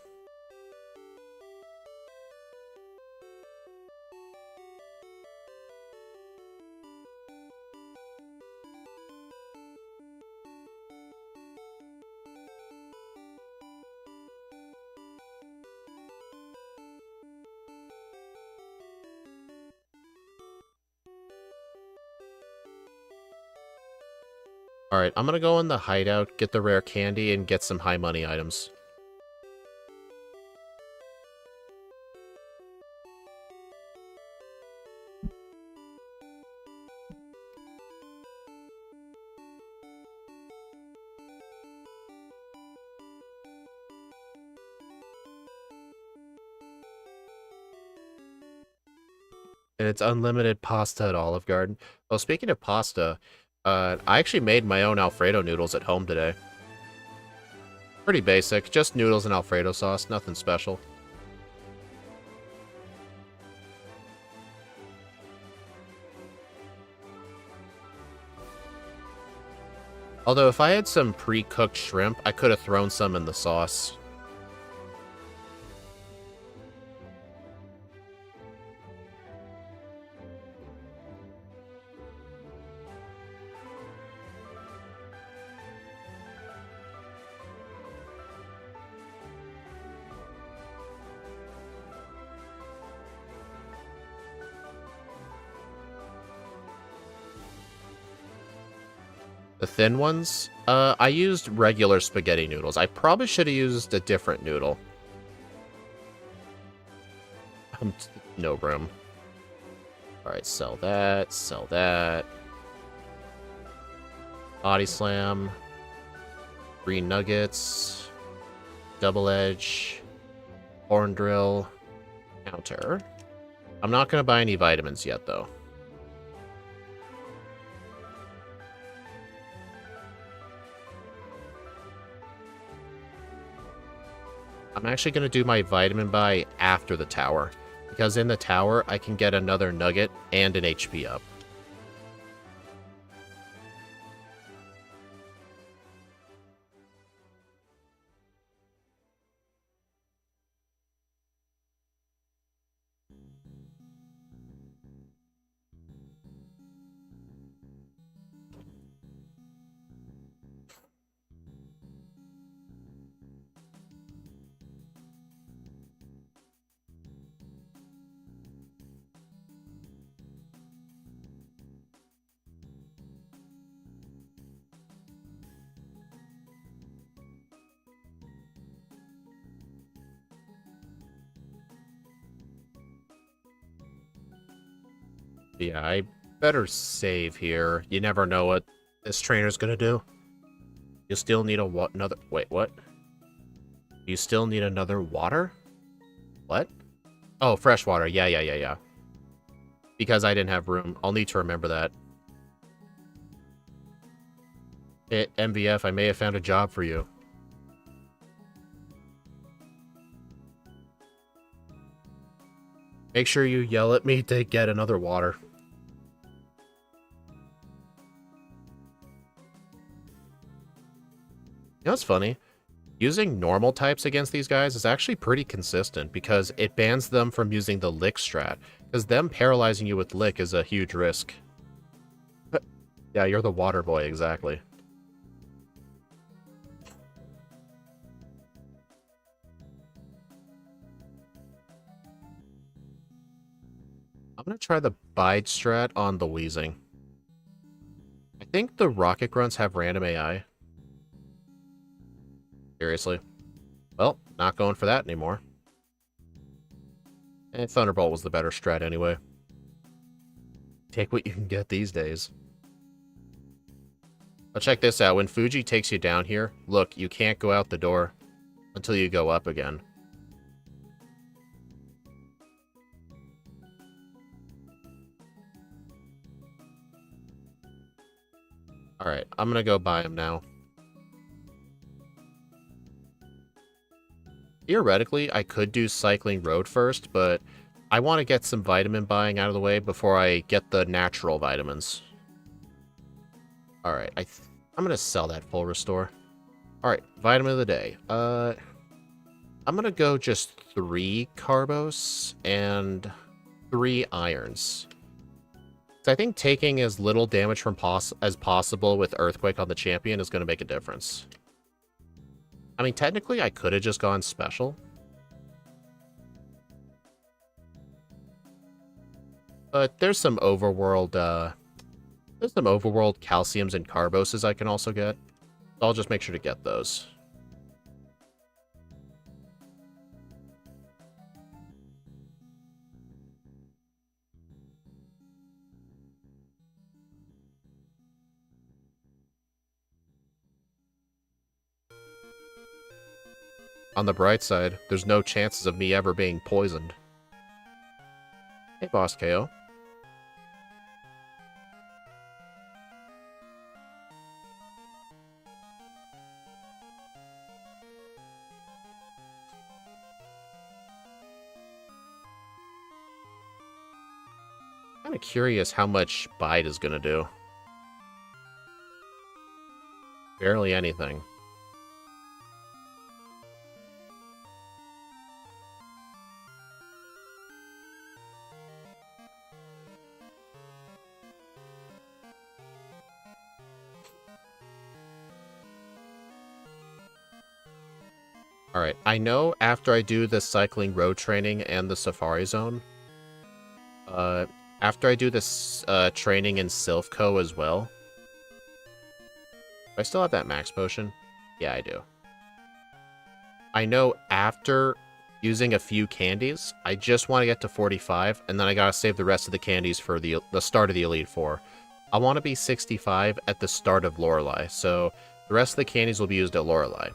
Speaker 1: Alright, I'm gonna go in the hideout, get the rare candy, and get some high money items. And it's unlimited pasta at Olive Garden. Well, speaking of pasta, I actually made my own Alfredo noodles at home today. Pretty basic, just noodles and Alfredo sauce, nothing special. Although if I had some pre-cooked shrimp, I could have thrown some in the sauce. The thin ones? I used regular spaghetti noodles. I probably should have used a different noodle. No room. Alright, sell that, sell that. Body Slam. Green Nuggets. Double Edge. Horn Drill. Counter. I'm not going to buy any vitamins yet, though. I'm actually going to do my vitamin buy after the tower, because in the tower, I can get another nugget and an HP up. Yeah, I better save here. You never know what this trainer's gonna do. You still need a another. Wait, what? You still need another water? What? Oh, fresh water. Yeah. Because I didn't have room. I'll need to remember that. MVF, I may have found a job for you. Make sure you yell at me to get another water. You know what's funny? Using normal types against these guys is actually pretty consistent because it bans them from using the lick strat. Because them paralyzing you with lick is a huge risk. Yeah, you're the water boy, exactly. I'm gonna try the bide strat on the Weezing. I think the rocket grunts have random AI. Seriously. Well, not going for that anymore. And Thunderbolt was the better strat anyway. Take what you can get these days. But check this out. When Fuji takes you down here, look, you can't go out the door until you go up again. Alright, I'm gonna go buy him now. Theoretically, I could do Cycling Road first, but I want to get some vitamin buying out of the way before I get the natural vitamins. Alright, I'm gonna sell that full restore. Alright, vitamin of the day. I'm gonna go just 3 carbos and 3 irons. So I think taking as little damage from as possible with Earthquake on the champion is going to make a difference. I mean, technically, I could have just gone special. But there's some overworld, calciums and carboses I can also get. So I'll just make sure to get those. On the bright side, there's no chances of me ever being poisoned. Hey, Boss KO. Kind of curious how much Bide is going to do. Barely anything. Alright, I know after I do the Cycling Road training and the Safari Zone, after I do this training in Silphco as well, do I still have that max potion? Yeah, I do. I know after using a few candies, I just want to get to 45, and then I gotta save the rest of the candies for the start of the Elite Four. I want to be 65 at the start of Lorelei, so the rest of the candies will be used at Lorelei.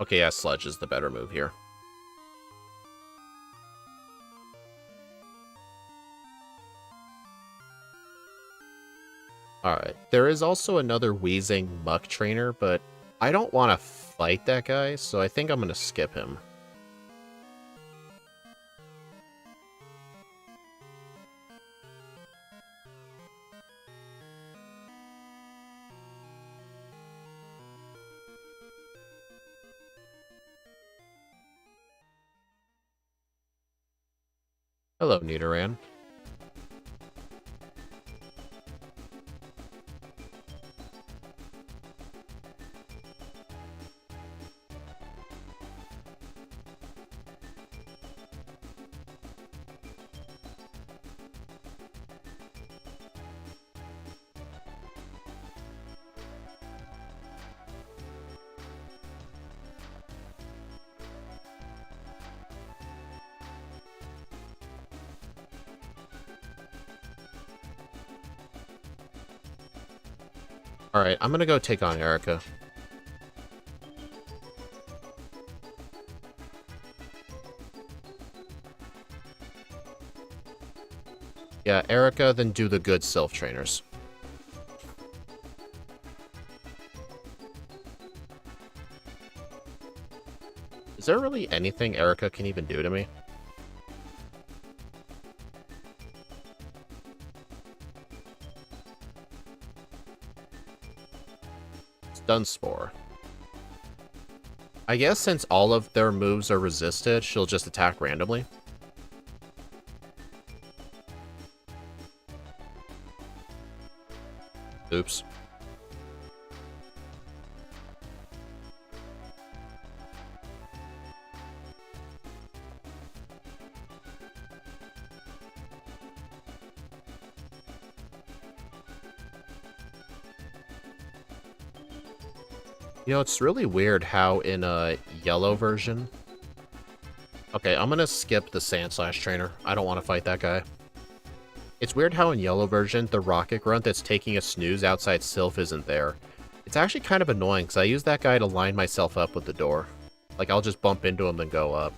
Speaker 1: Okay, yeah, Sludge is the better move here. Alright, there is also another Weezing Muck Trainer, but I don't want to fight that guy, so I think I'm going to skip him. Hello, Nidoran. Alright, I'm gonna go take on Erica. Yeah, Erica, then do the good Sylph trainers. Is there really anything Erica can even do to me? Stun Spore. I guess since all of their moves are resisted, she'll just attack randomly. Oops. You know, it's really weird how in a yellow version... Okay, I'm gonna skip the Sand Slash trainer. I don't want to fight that guy. It's weird how in yellow version, the rocket grunt that's taking a snooze outside Sylph isn't there. It's actually kind of annoying, because I use that guy to line myself up with the door. Like, I'll just bump into him, then go up.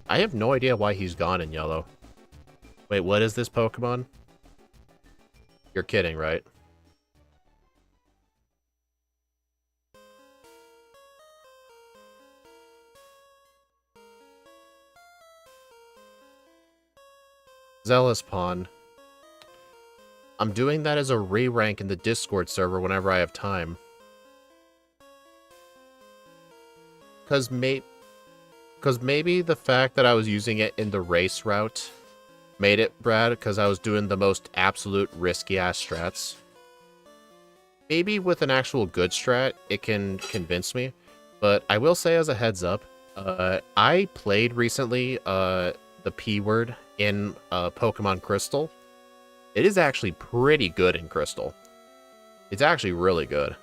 Speaker 1: I have no idea why he's gone in yellow. Wait, what is this Pokemon? You're kidding, right? Zealous Pawn. I'm doing that as a re-rank in the Discord server whenever I have time. Because maybe the fact that I was using it in the race route made it, Brad, because I was doing the most absolute risky-ass strats. Maybe with an actual good strat, it can convince me. But I will say as a heads up, I played recently the P-word in Pokemon Crystal. It is actually pretty good in Crystal. It's actually really good.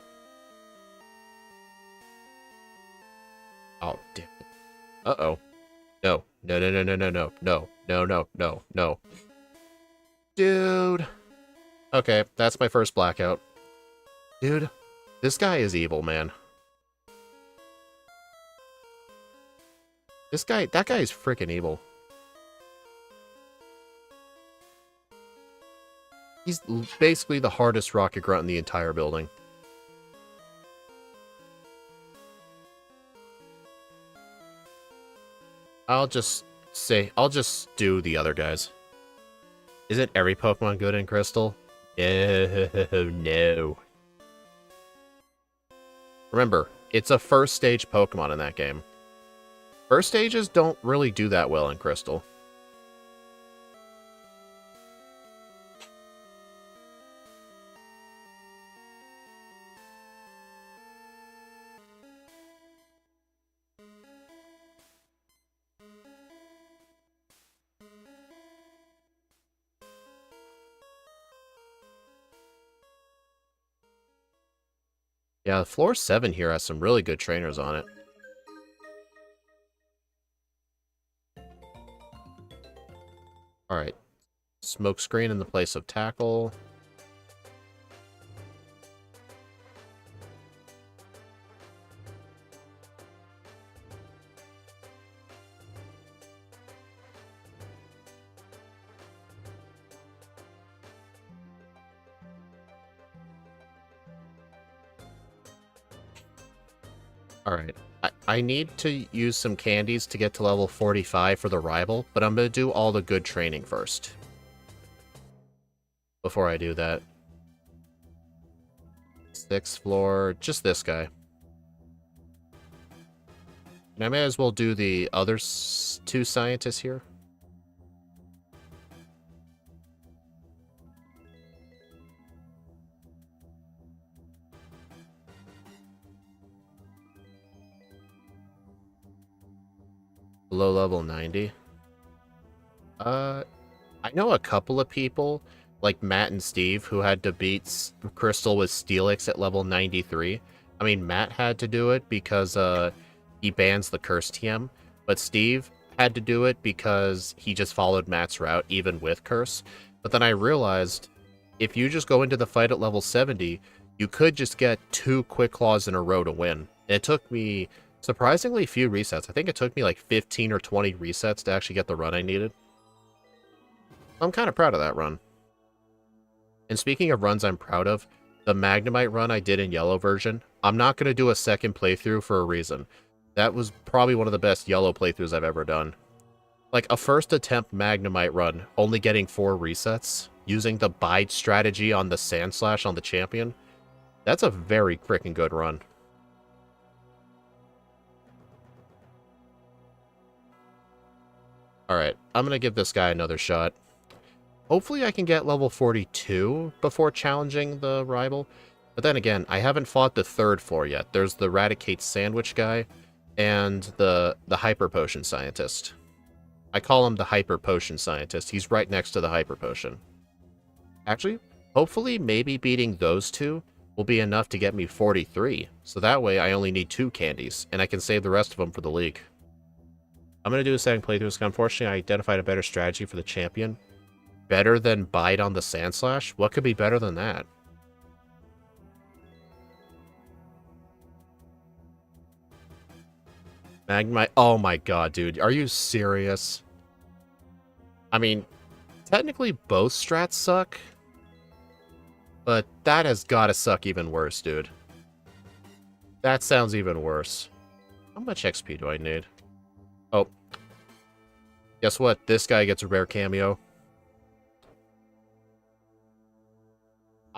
Speaker 1: Oh, damn it. Uh-oh. No. No, no, no, no, no, no, no, no, no, no, no. Dude. Okay, that's my first blackout. Dude, this guy is evil, man. That guy is freaking evil. He's basically the hardest rocket grunt in the entire building. I'll just do the other guys. Isn't every Pokemon good in Crystal? No. Remember, it's a first stage Pokemon in that game. First stages don't really do that well in Crystal. Yeah, floor 7 here has some really good trainers on it. Alright. Smokescreen in the place of Tackle. Alright. I need to use some candies to get to level 45 for the rival, but I'm going to do all the good training first. Before I do that. 6th floor, just this guy. And I may as well do the other 2 scientists here. Below level 90. I know a couple of people, like Matt and Steve, who had to beat Crystal with Steelix at level 93. I mean, Matt had to do it because he bans the Curse TM, but Steve had to do it because he just followed Matt's route, even with Curse. But then I realized if you just go into the fight at level 70, you could just get 2 quick claws in a row to win. It took me surprisingly few resets. I think it took me like 15 or 20 resets to actually get the run I needed. I'm kind of proud of that run. And speaking of runs I'm proud of, the Magnemite run I did in yellow version, I'm not going to do a second playthrough for a reason. That was probably one of the best yellow playthroughs I've ever done. Like, a first attempt Magnemite run, only getting 4 resets, using the bide strategy on the Sand Slash on the champion, that's a very freaking good run. Alright, I'm going to give this guy another shot. Hopefully I can get level 42 before challenging the rival. But then again, I haven't fought the 3rd floor yet. There's the Eradicate Sandwich guy and the Hyper Potion Scientist. I call him the Hyper Potion Scientist. He's right next to the Hyper Potion. Actually, hopefully maybe beating those 2 will be enough to get me 43. So that way I only need 2 candies, and I can save the rest of them for the league. I'm going to do a second playthrough because unfortunately I identified a better strategy for the champion. Better than bite on the Sand Slash? What could be better than that? Magnemite. Oh my god, dude. Are you serious? I mean, technically both strats suck. But that has got to suck even worse, dude. That sounds even worse. How much XP do I need? Oh. Guess what? This guy gets a rare cameo.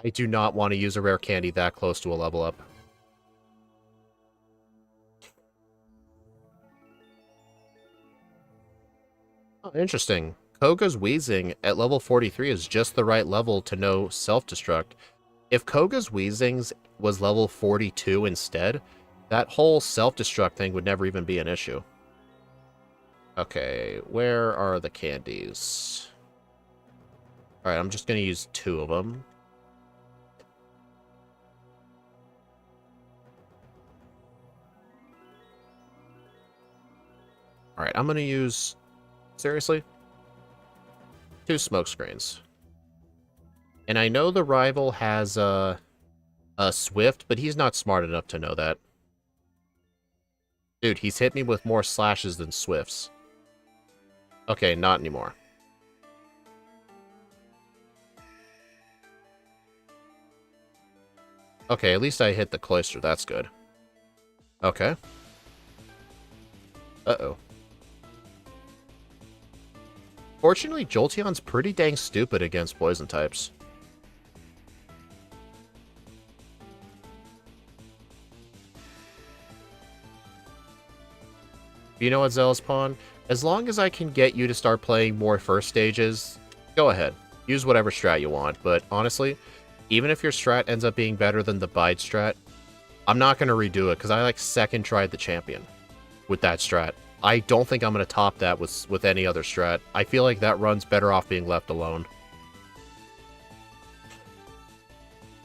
Speaker 1: I do not want to use a rare candy that close to a level up. Oh, interesting. Koga's Weezing at level 43 is just the right level to know self-destruct. If Koga's Weezings was level 42 instead, that whole self-destruct thing would never even be an issue. Okay, where are the candies? Alright, I'm just going to use 2 of them. Alright, I'm going to use... Seriously? 2 smoke screens. And I know the rival has a Swift, but he's not smart enough to know that. Dude, he's hit me with more slashes than Swifts. Okay, not anymore. Okay, at least I hit the Cloister. That's good. Okay. Uh-oh. Fortunately, Jolteon's pretty dang stupid against poison types. You know what, Zealous Pawn? As long as I can get you to start playing more first stages, go ahead. Use whatever strat you want, but honestly, even if your strat ends up being better than the bide strat, I'm not going to redo it, because I, like, second tried the champion with that strat. I don't think I'm going to top that with any other strat. I feel like that run's better off being left alone.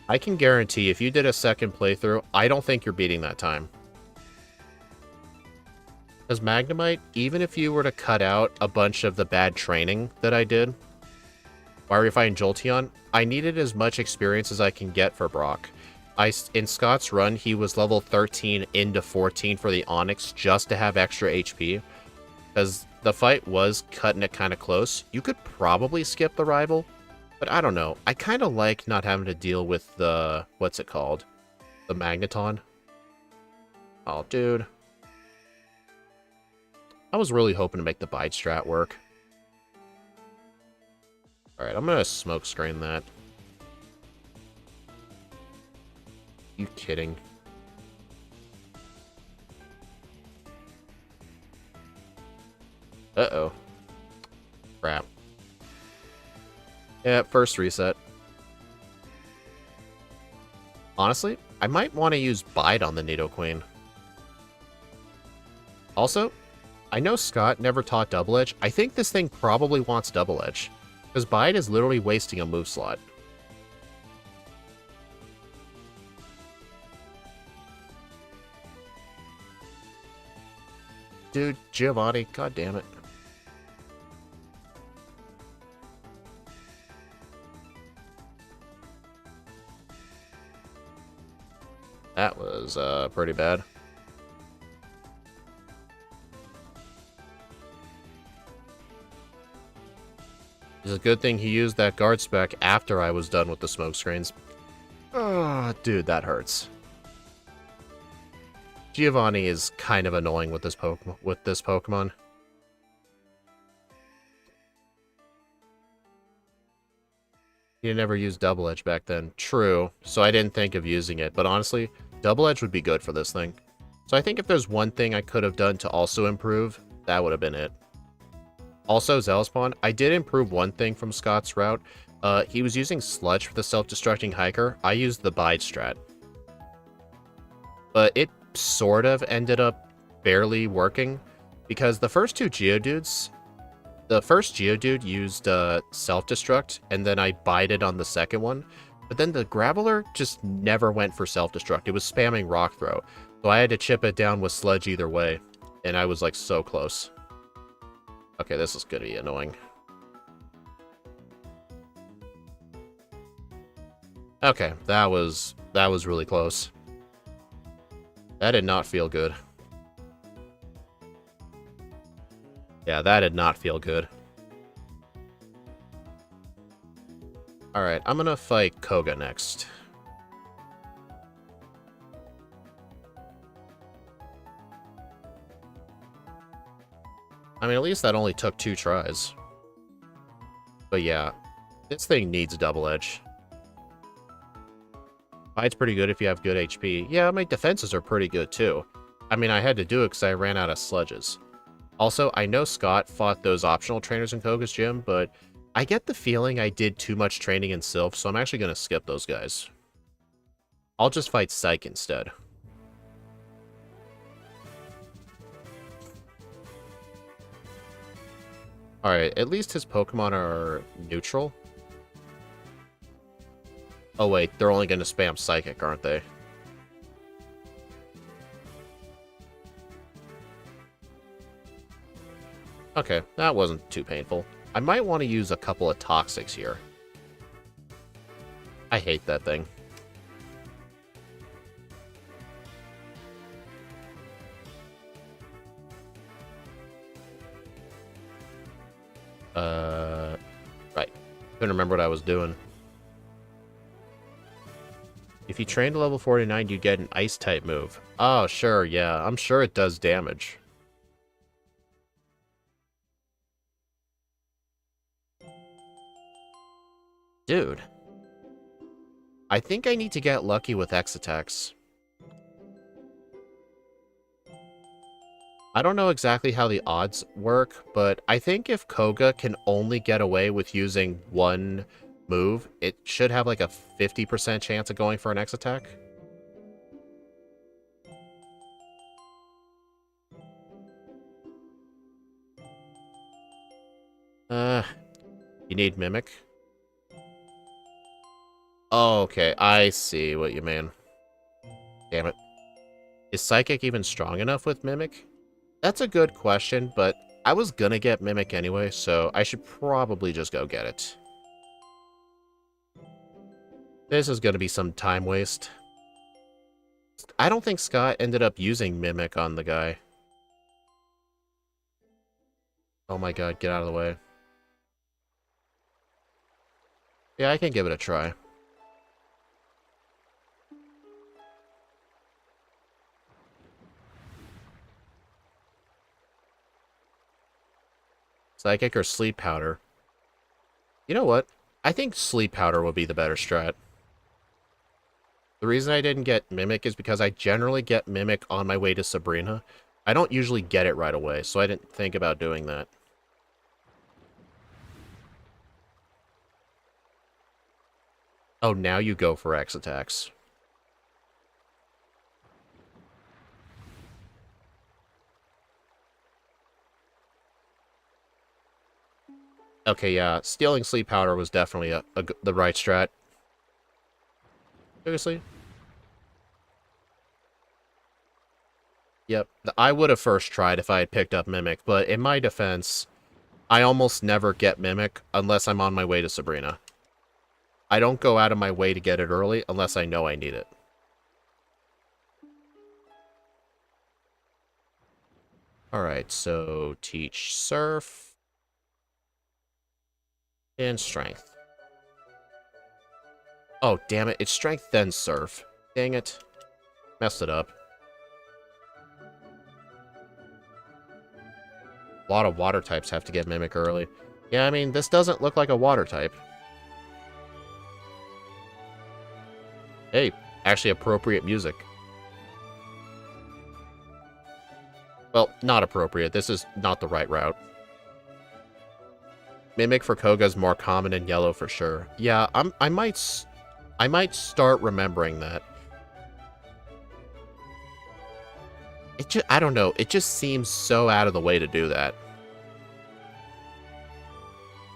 Speaker 1: I can guarantee if you did a second playthrough, I don't think you're beating that time. Because Magnemite, even if you were to cut out a bunch of the bad training that I did, while refining Jolteon, I needed as much experience as I can get for Brock. In Scott's run, he was level 13 into 14 for the Onyx just to have extra HP. Because the fight was cutting it kind of close. You could probably skip the rival, but I don't know. I kind of like not having to deal with the... what's it called? The Magneton. Oh, dude. I was really hoping to make the bite strat work. Alright, I'm gonna smoke screen that. You kidding? Uh-oh. Crap. Yeah, first reset. Honestly, I might want to use Bide on the Nidoqueen. Also, I know Scott never taught Double Edge. I think this thing probably wants Double Edge, because Bide is literally wasting a move slot. Dude, Giovanni, god damn it. That was pretty bad. It's a good thing he used that guard spec after I was done with the smoke screens. Oh, dude, that hurts. Giovanni is kind of annoying with this Pokemon. You never used Double Edge back then. True, so I didn't think of using it, but honestly, Double Edge would be good for this thing. So I think if there's one thing I could have done to also improve, that would have been it. Also, Zealospawn, I did improve one thing from Scott's route. He was using Sludge for the self-destructing hiker. I used the Bide strat. But it sort of ended up barely working, because the first two Geodudes... The first Geodude used self-destruct, and then I bided on the second one. But then the Graveler just never went for self-destruct. It was spamming Rock Throw. So I had to chip it down with Sludge either way. And I was like so close. Okay, this is gonna be annoying. Okay, that was really close. That did not feel good. Yeah, that did not feel good. Alright, I'm gonna fight Koga next. I mean, at least that only took 2 tries. But yeah, this thing needs Double Edge. Fights pretty good if you have good HP. Yeah, my defenses are pretty good too. I mean, I had to do it because I ran out of Sludges. Also, I know Scott fought those optional trainers in Koga's gym, but I get the feeling I did too much training in Sylph, so I'm actually going to skip those guys. I'll just fight Psych instead. Alright, at least his Pokemon are neutral. Oh wait, they're only going to spam Psychic, aren't they? Okay, that wasn't too painful. I might want to use a couple of Toxics here. I hate that thing. Right. Couldn't remember what I was doing. If you train to level 49, you get an Ice-type move. Oh, sure, yeah. I'm sure it does damage. Dude. I think I need to get lucky with X attacks. I don't know exactly how the odds work, but I think if Koga can only get away with using one move, it should have like a 50% chance of going for an X attack. You need Mimic? Oh, okay, I see what you mean. Damn it. Is Psychic even strong enough with Mimic? That's a good question, but I was gonna get Mimic anyway, so I should probably just go get it. This is gonna be some time waste. I don't think Scott ended up using Mimic on the guy. Oh my god, get out of the way. Yeah, I can give it a try. Psychic or Sleep Powder? You know what? I think Sleep Powder would be the better strat. The reason I didn't get Mimic is because I generally get Mimic on my way to Sabrina. I don't usually get it right away, so I didn't think about doing that. Oh, now you go for X attacks. Okay, yeah, stealing Sleep Powder was definitely the right strat. Seriously? Yep, I would have first tried if I had picked up Mimic, but in my defense, I almost never get Mimic unless I'm on my way to Sabrina. I don't go out of my way to get it early unless I know I need it. Alright, so teach Surf and Strength. Oh, damn it. It's Strength, then Surf. Dang it. Messed it up. A lot of water types have to get Mimic early. Yeah, I mean, this doesn't look like a water type. Hey, actually appropriate music. Well, not appropriate. This is not the right route. Mimic for Koga is more common in yellow for sure. Yeah, I might start remembering that. I don't know. It just seems so out of the way to do that.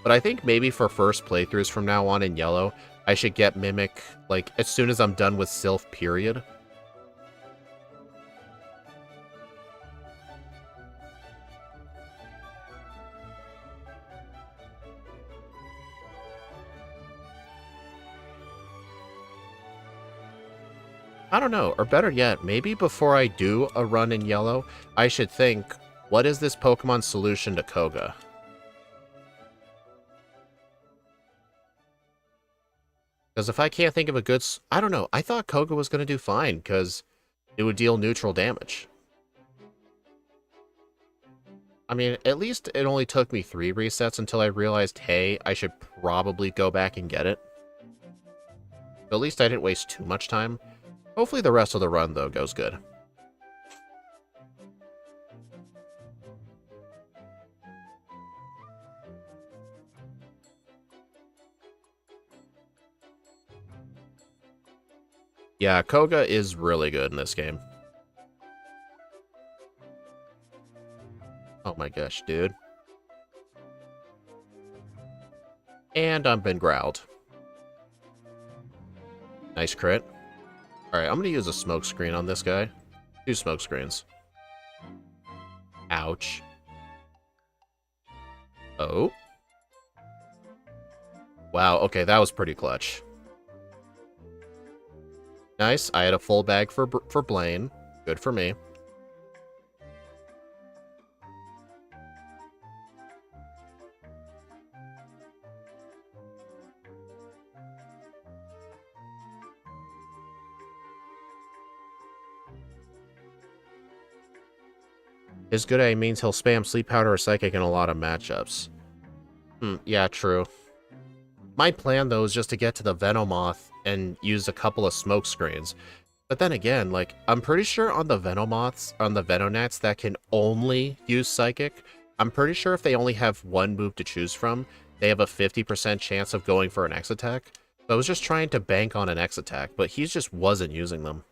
Speaker 1: But I think maybe for first playthroughs from now on in yellow, I should get Mimic, like, as soon as I'm done with Sylph, period. I don't know, or better yet, maybe before I do a run in yellow, I should think, what is this Pokemon solution to Koga? Because if I can't think of a good... I don't know, I thought Koga was going to do fine, because it would deal neutral damage. I mean, at least it only took me 3 resets until I realized, hey, I should probably go back and get it. But at least I didn't waste too much time. Hopefully the rest of the run, though, goes good. Yeah, Koga is really good in this game. Oh my gosh, dude. And I've been growled. Nice crit. Alright, I'm gonna use a smoke screen on this guy. 2 smoke screens. Ouch. Oh. Wow, okay, that was pretty clutch. Nice, I had a full bag for Blaine. Good for me. His good A means he'll spam Sleep Powder or Psychic in a lot of matchups. Yeah, true. My plan, though, is just to get to the Venomoth and use a couple of smoke screens. But then again, like, I'm pretty sure on the Venomoths, on the Venonats that can only use Psychic, I'm pretty sure if they only have one move to choose from, they have a 50% chance of going for an X attack. So I was just trying to bank on an X attack, but he just wasn't using them.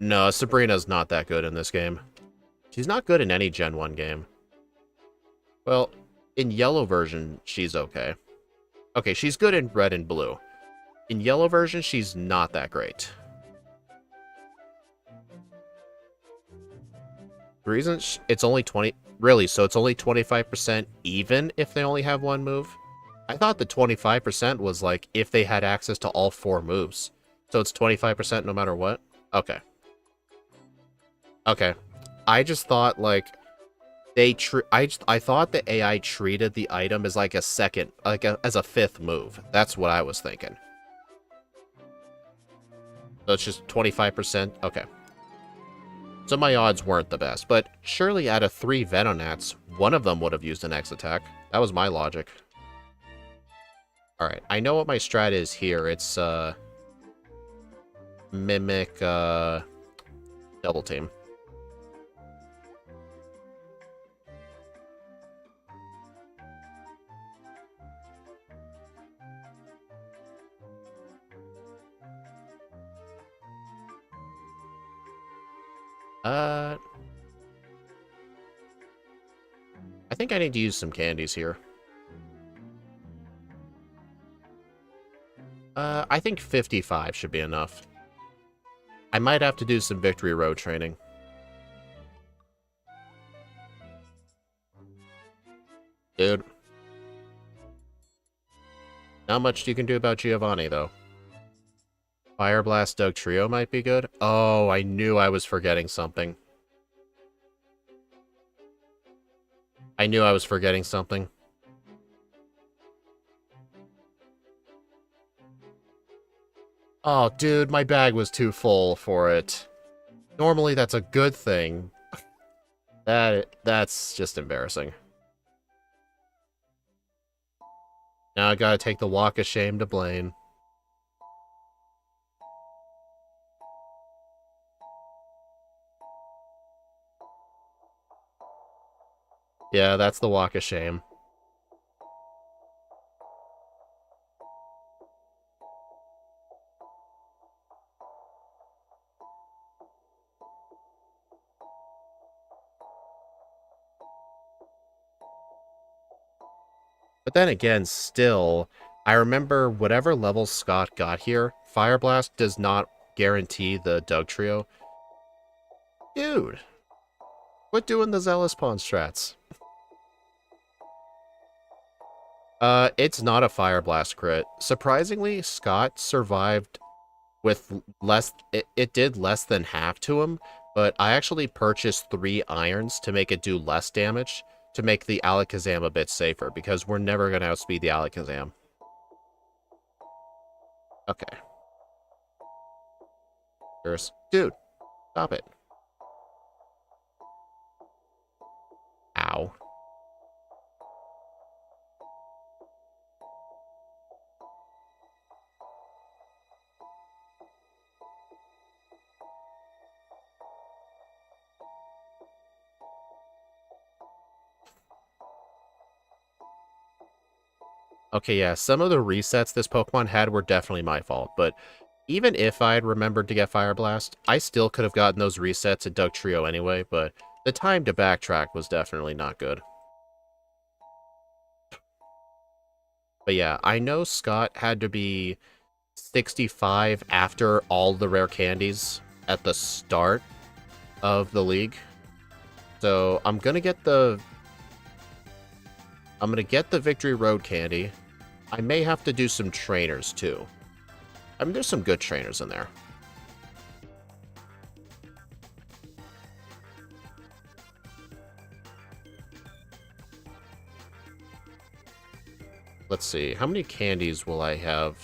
Speaker 1: No, Sabrina's not that good in this game. She's not good in any Gen 1 game. Well, in yellow version, she's okay. Okay, she's good in red and blue. In yellow version, she's not that great. The reason it's only 20... Really, so it's only 25% even if they only have one move? I thought the 25% was like if they had access to all 4 moves. So it's 25% no matter what? Okay. Okay. I just thought, like, I thought the AI treated the item as, like, a second, like, as a 5th move. That's what I was thinking. So it's just 25%? Okay. So my odds weren't the best, but surely out of 3 Venonats, one of them would have used an X attack. That was my logic. Alright, I know what my strat is here. It's, Mimic, Double Team. I think I need to use some candies here. I think 55 should be enough. I might have to do some Victory Road training. Dude. Not much you can do about Giovanni, though. Fire Blast Doug Trio might be good. Oh, I knew I was forgetting something. I knew I was forgetting something. Oh, dude, my bag was too full for it. Normally, that's a good thing. That's just embarrassing. Now I gotta take the walk of shame to Blaine. Yeah, that's the walk of shame. But then again, still, I remember whatever level Scott got here, Fire Blast does not guarantee the Doug Trio. Dude, quit doing the Zealous Pawn strats. It's not a Fire Blast crit. Surprisingly, Scott survived with less... It did less than half to him, but I actually purchased 3 irons to make it do less damage, to make the Alakazam a bit safer, because we're never going to outspeed the Alakazam. Okay. Dude, stop it. Ow. Okay, yeah, some of the resets this Pokemon had were definitely my fault, but even if I had remembered to get Fire Blast, I still could have gotten those resets at Doug Trio anyway, but the time to backtrack was definitely not good. But yeah, I know Scott had to be 65 after all the rare candies at the start of the league. So I'm gonna get the Victory Road candy. I may have to do some trainers too. I mean, there's some good trainers in there. Let's see. How many candies will I have?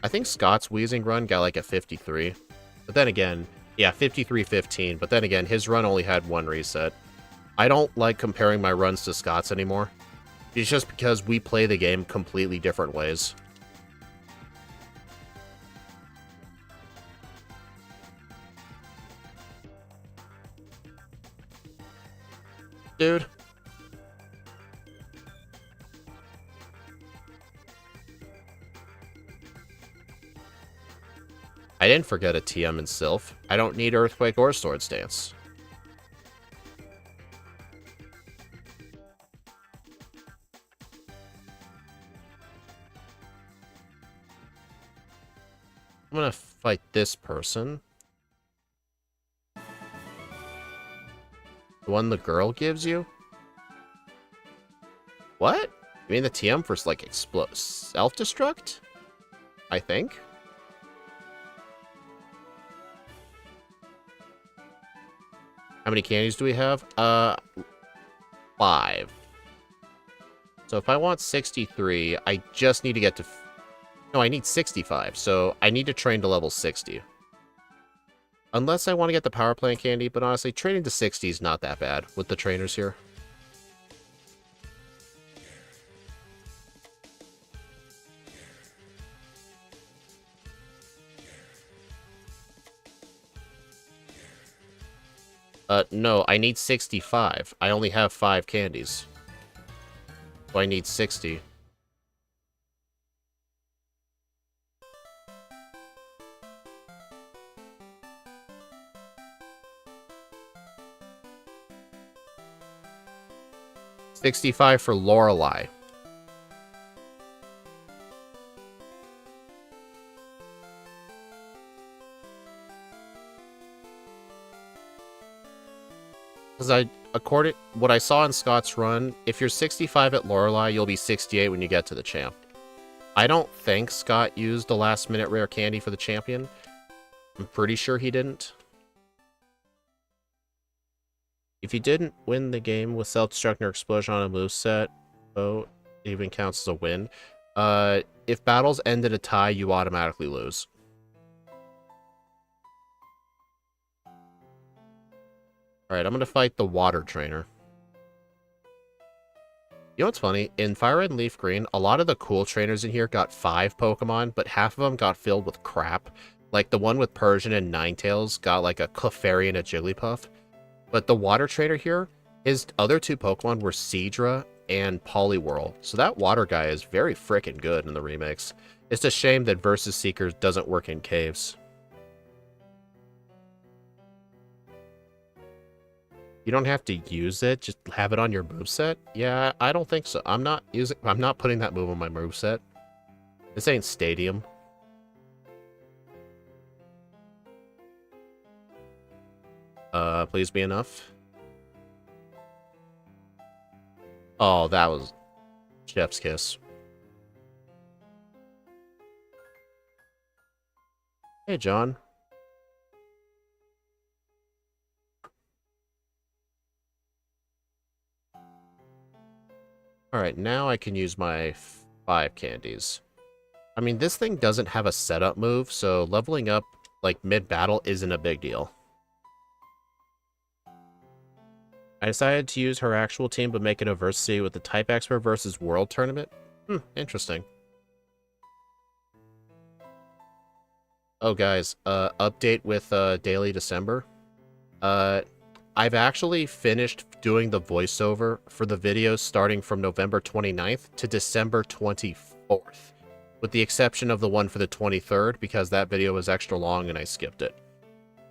Speaker 1: I think Scott's Weezing run got like a 53. But then again, yeah, 53-15. But then again, his run only had 1 reset. I don't like comparing my runs to Scott's anymore. It's just because we play the game completely different ways. Dude. I didn't forget a TM and Sylph. I don't need Earthquake or Swords Dance. I'm gonna fight this person. The one the girl gives you? What? You mean the TM for, like, self-destruct? I think. How many candies do we have? 5. So if I want 63, I just need to get to... No, I need 65, so I need to train to level 60. Unless I want to get the power plant candy, but honestly, training to 60 is not that bad with the trainers here. No, I need 65. I only have 5 candies. So I need 60. $65 for Lorelei. Because according what I saw in Scott's run, if you're 65 at Lorelei, you'll be 68 when you get to the champ. I don't think Scott used the last minute rare candy for the champion. I'm pretty sure he didn't. If you didn't win the game with self-destruct or explosion on a moveset, oh, it even counts as a win. If battles end in a tie, you automatically lose. Alright, I'm gonna fight the water trainer. You know what's funny? In Fire Red and Leaf Green, a lot of the cool trainers in here got 5 Pokemon, but half of them got filled with crap. Like the one with Persian and Ninetales got like a Clefairy and a Jigglypuff. But the water trainer here, his other 2 Pokemon were Seadra and Poliwhirl. So that water guy is very freaking good in the remakes. It's a shame that Versus Seeker doesn't work in caves. You don't have to use it, just have it on your moveset? Yeah, I don't think so. I'm not putting that move on my moveset. This ain't Stadium. Please be enough. Oh, that was Chef's Kiss. Hey, John. Alright, now I can use my 5 candies. I mean, this thing doesn't have a setup move, so leveling up, like, mid-battle isn't a big deal. I decided to use her actual team, but make it a Versity with the Type Expert versus World Tournament. Interesting. Oh, guys, update with Daily December. I've actually finished doing the voiceover for the videos starting from November 29th to December 24th, with the exception of the one for the 23rd, because that video was extra long and I skipped it.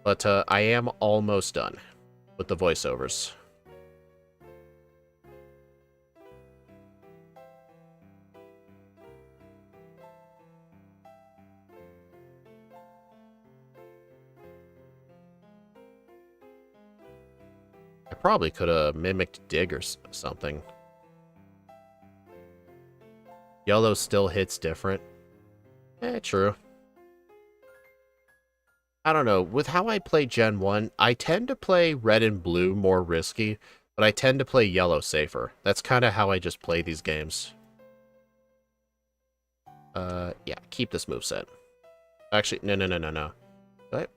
Speaker 1: But I am almost done with the voiceovers. I probably could have mimicked Dig or something. Yellow still hits different. True. I don't know. With how I play Gen 1, I tend to play red and blue more risky, but I tend to play yellow safer. That's kind of how I just play these games. Yeah, keep this moveset. Actually, no. What?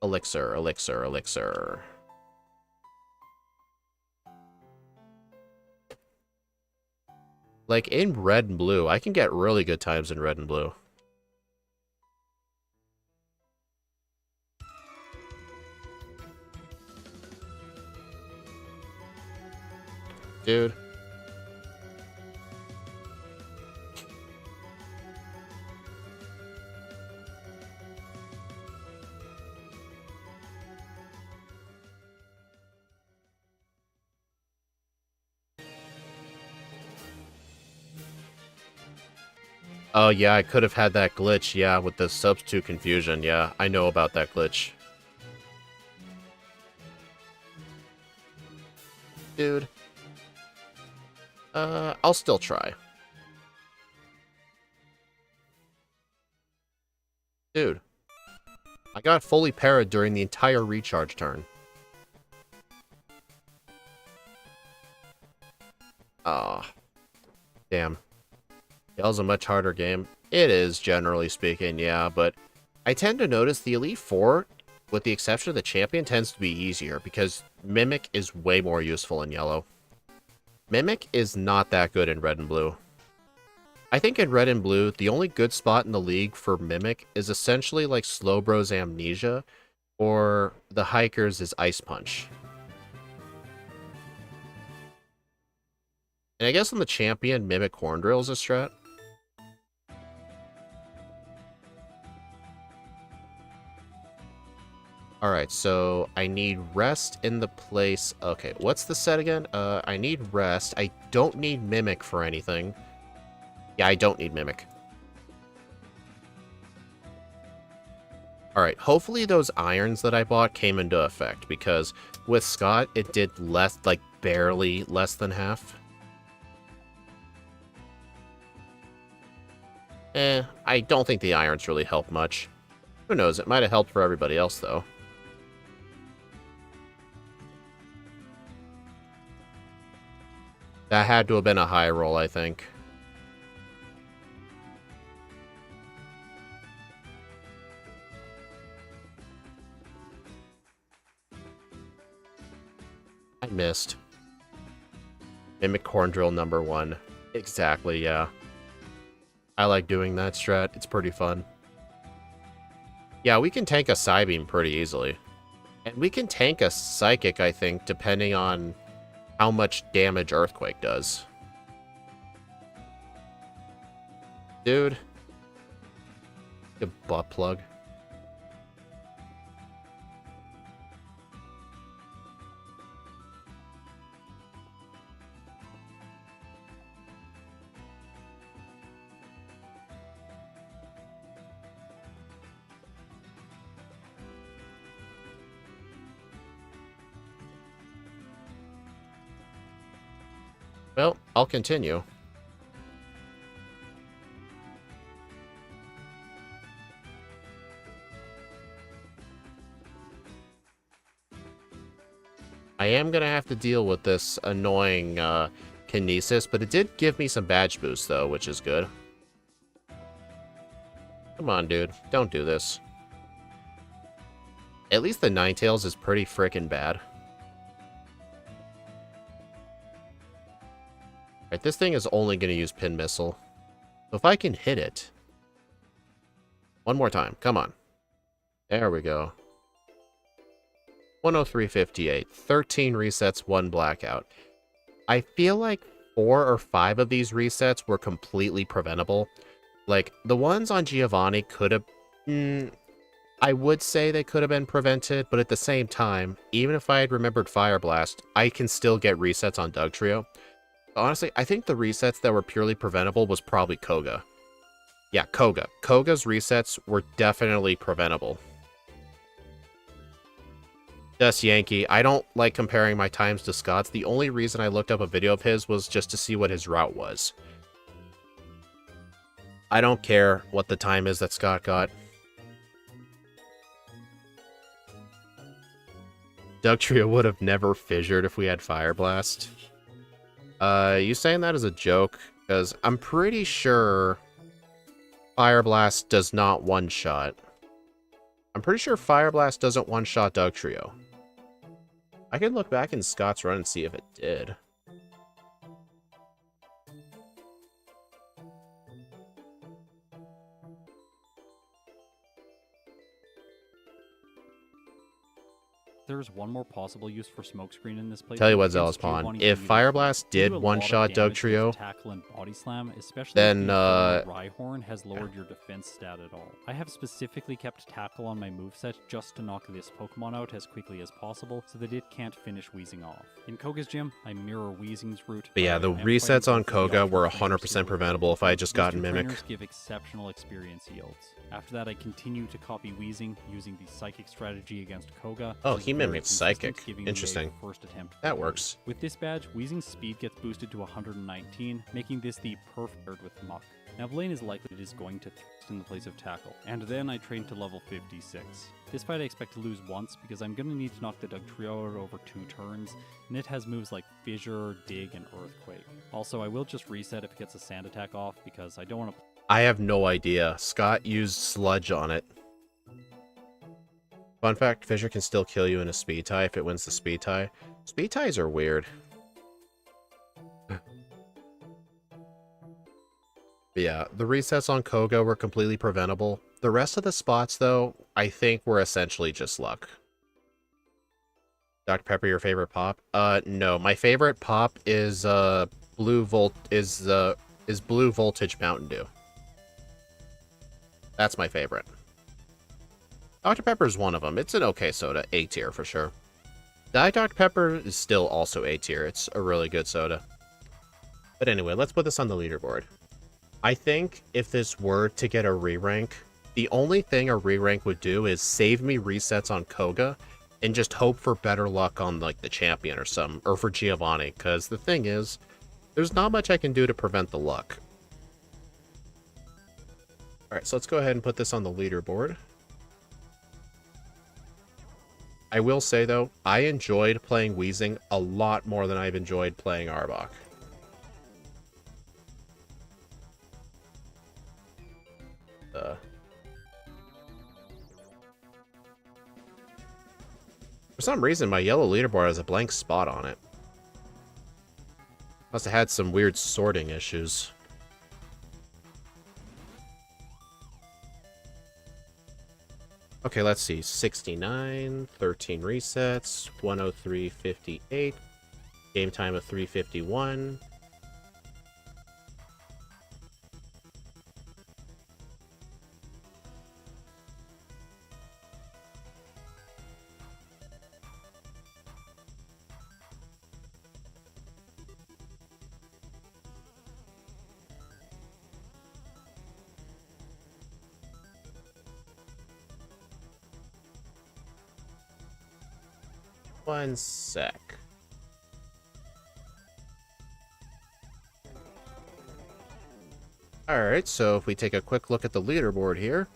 Speaker 1: Elixir. Like, in red and blue, I can get really good times in red and blue. Dude. Oh, yeah, I could have had that glitch, yeah, with the substitute confusion. Yeah, I know about that glitch. Dude. I'll still try. Dude. I got fully parried during the entire recharge turn. Ah. Damn. Yell's a much harder game. It is, generally speaking, yeah, but I tend to notice the Elite Four, with the exception of the Champion, tends to be easier, because Mimic is way more useful in Yellow. Mimic is not that good in Red and Blue. I think in Red and Blue, the only good spot in the league for Mimic is essentially like Slowbro's Amnesia, or the Hiker's Ice Punch. And I guess on the Champion, Mimic Horn Drill is a strat. Alright, so I need Rest in the place... Okay, what's the set again? I need Rest. I don't need Mimic for anything. Yeah, I don't need Mimic. Alright, hopefully those irons that I bought came into effect, because with Scott, it did less, like, barely less than half. I don't think the irons really help much. Who knows? It might have helped for everybody else, though. That had to have been a high roll, I think. I missed. Mimic Corn Drill #1. Exactly, yeah. I like doing that strat. It's pretty fun. Yeah, we can tank a Psybeam pretty easily. And we can tank a Psychic, I think, depending on how much damage Earthquake does. Dude. Good butt plug. Well, I'll continue. I am going to have to deal with this annoying Kinesis, but it did give me some badge boost, though, which is good. Come on, dude. Don't do this. At least the Ninetales is pretty frickin' bad. Right, this thing is only going to use Pin Missile. So if I can hit it... One more time. Come on. There we go. 103.58. 13 resets, 1 blackout. I feel like 4 or 5 of these resets were completely preventable. Like, the ones on Giovanni could have... I would say they could have been prevented, but at the same time, even if I had remembered Fire Blast, I can still get resets on Dugtrio. Honestly, I think the resets that were purely preventable was probably Koga. Yeah, Koga. Koga's resets were definitely preventable. Just Yankee. I don't like comparing my times to Scott's. The only reason I looked up a video of his was just to see what his route was. I don't care what the time is that Scott got. Dugtrio would have never fissured if we had Fire Blast. You saying that as a joke? Because I'm pretty sure Fire Blast does not one-shot. I'm pretty sure Fire Blast doesn't one-shot Dugtrio. I can look back in Scott's run and see if it did.
Speaker 2: There's one more possible use for Smokescreen in this playthrough.
Speaker 1: Tell you what, Zealous Pawn, if Fire Blast did one-shot Dugtrio, then
Speaker 2: Rhyhorn has lowered your defense stat at all. I have specifically kept Tackle on my moveset just to knock this Pokemon out as quickly as possible so that it can't finish Weezing off. In Koga's gym, I mirror Weezing's route.
Speaker 1: But yeah, the resets on Koga were 100% preventable if I had just gotten Mimic.
Speaker 2: Trainers give exceptional experience yields. After that, I continue to copy Weezing using the Psychic strategy against Koga.
Speaker 1: Oh, he mimicked Psychic. Interesting.
Speaker 2: First attempt
Speaker 1: that works.
Speaker 2: With this badge, Weezing's speed gets boosted to 119, making this the perfect paired with Muck. Now, Blaine is likely it is going to thrust in the place of Tackle, and then I train to level 56. This fight I expect to lose once because I'm going to need to knock the Dugtrio out over 2 turns, and it has moves like Fissure, Dig, and Earthquake. Also, I will just reset if it gets a Sand attack off because I don't want to...
Speaker 1: I have no idea. Scott used Sludge on it. Fun fact, Fissure can still kill you in a speed tie if it wins the speed tie. Speed ties are weird. But yeah, the resets on Koga were completely preventable. The rest of the spots, though, I think were essentially just luck. Dr. Pepper, your favorite pop? No. My favorite pop is Blue Voltage Mountain Dew. That's my favorite. Dr. Pepper is one of them. It's an okay soda. A tier for sure. Diet Dr. Pepper is still also A tier. It's a really good soda. But anyway, let's put this on the leaderboard. I think if this were to get a re-rank, the only thing a re-rank would do is save me resets on Koga and just hope for better luck on like the champion or something, or for Giovanni, because the thing is, there's not much I can do to prevent the luck. Alright, so let's go ahead and put this on the leaderboard. I will say, though, I enjoyed playing Weezing a lot more than I've enjoyed playing Arbok. For some reason, my yellow leaderboard has a blank spot on it. Must have had some weird sorting issues. Okay, let's see. 69, 13 resets, 103.58, game time of 3:51. One sec. Alright, so if we take a quick look at the leaderboard here,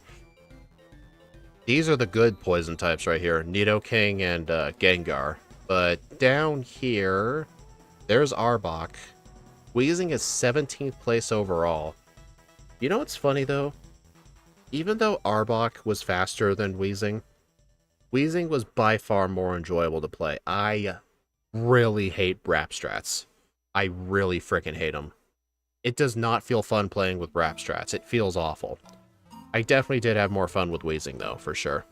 Speaker 1: these are the good poison types right here, Nidoking and Gengar. But down here, there's Arbok. Weezing is 17th place overall. You know what's funny, though? Even though Arbok was faster than Weezing, Weezing was by far more enjoyable to play. I really hate Brap Strats. I really freaking hate them. It does not feel fun playing with Brap Strats. It feels awful. I definitely did have more fun with Weezing, though, for sure.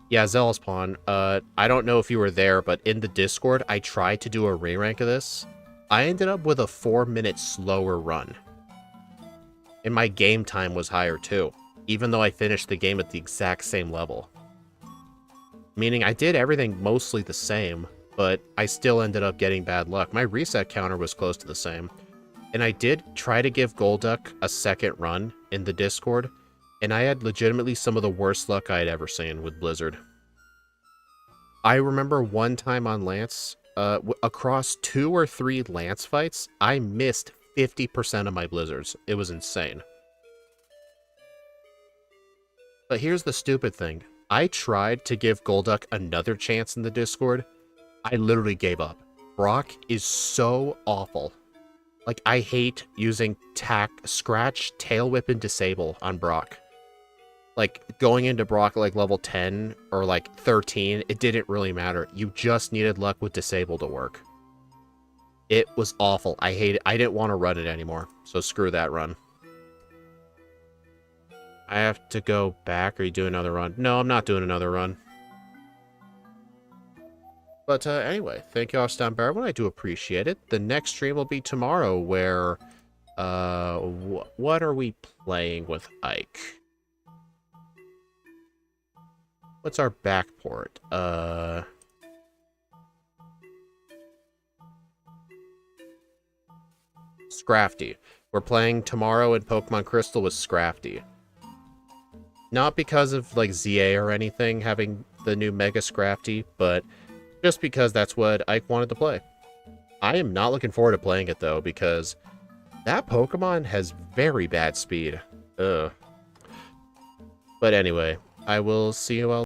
Speaker 1: Yeah, Zealous-Pawn, I don't know if you were there, but in the Discord, I tried to do a re-rank of this. I ended up with a 4-minute slower run. And my game time was higher, too, even though I finished the game at the exact same level. Meaning I did everything mostly the same, but I still ended up getting bad luck. My reset counter was close to the same. And I did try to give Golduck a second run in the Discord, and I had legitimately some of the worst luck I had ever seen with Blizzard. I remember one time on Lance, across 2 or 3 Lance fights, I missed 50% of my Blizzards. It was insane. But here's the stupid thing. I tried to give Golduck another chance in the Discord. I literally gave up. Brock is so awful. Like, I hate using Scratch, Tail Whip, and Disable on Brock. Like, going into Brock like level 10 or like 13, it didn't really matter. You just needed luck with Disable to work. It was awful. I hate it. I didn't want to run it anymore, so screw that run. I have to go back, or you do another run? No, I'm not doing another run. But anyway, thank you all for stopping by. I do appreciate it. The next stream will be tomorrow, where what are we playing with Ike? What's our backport? Scrafty. We're playing tomorrow in Pokemon Crystal with Scrafty. Not because of, like, ZA or anything having the new Mega Scrafty, but just because that's what Ike wanted to play. I am not looking forward to playing it, though, because that Pokemon has very bad speed. Ugh. But anyway, I will see you all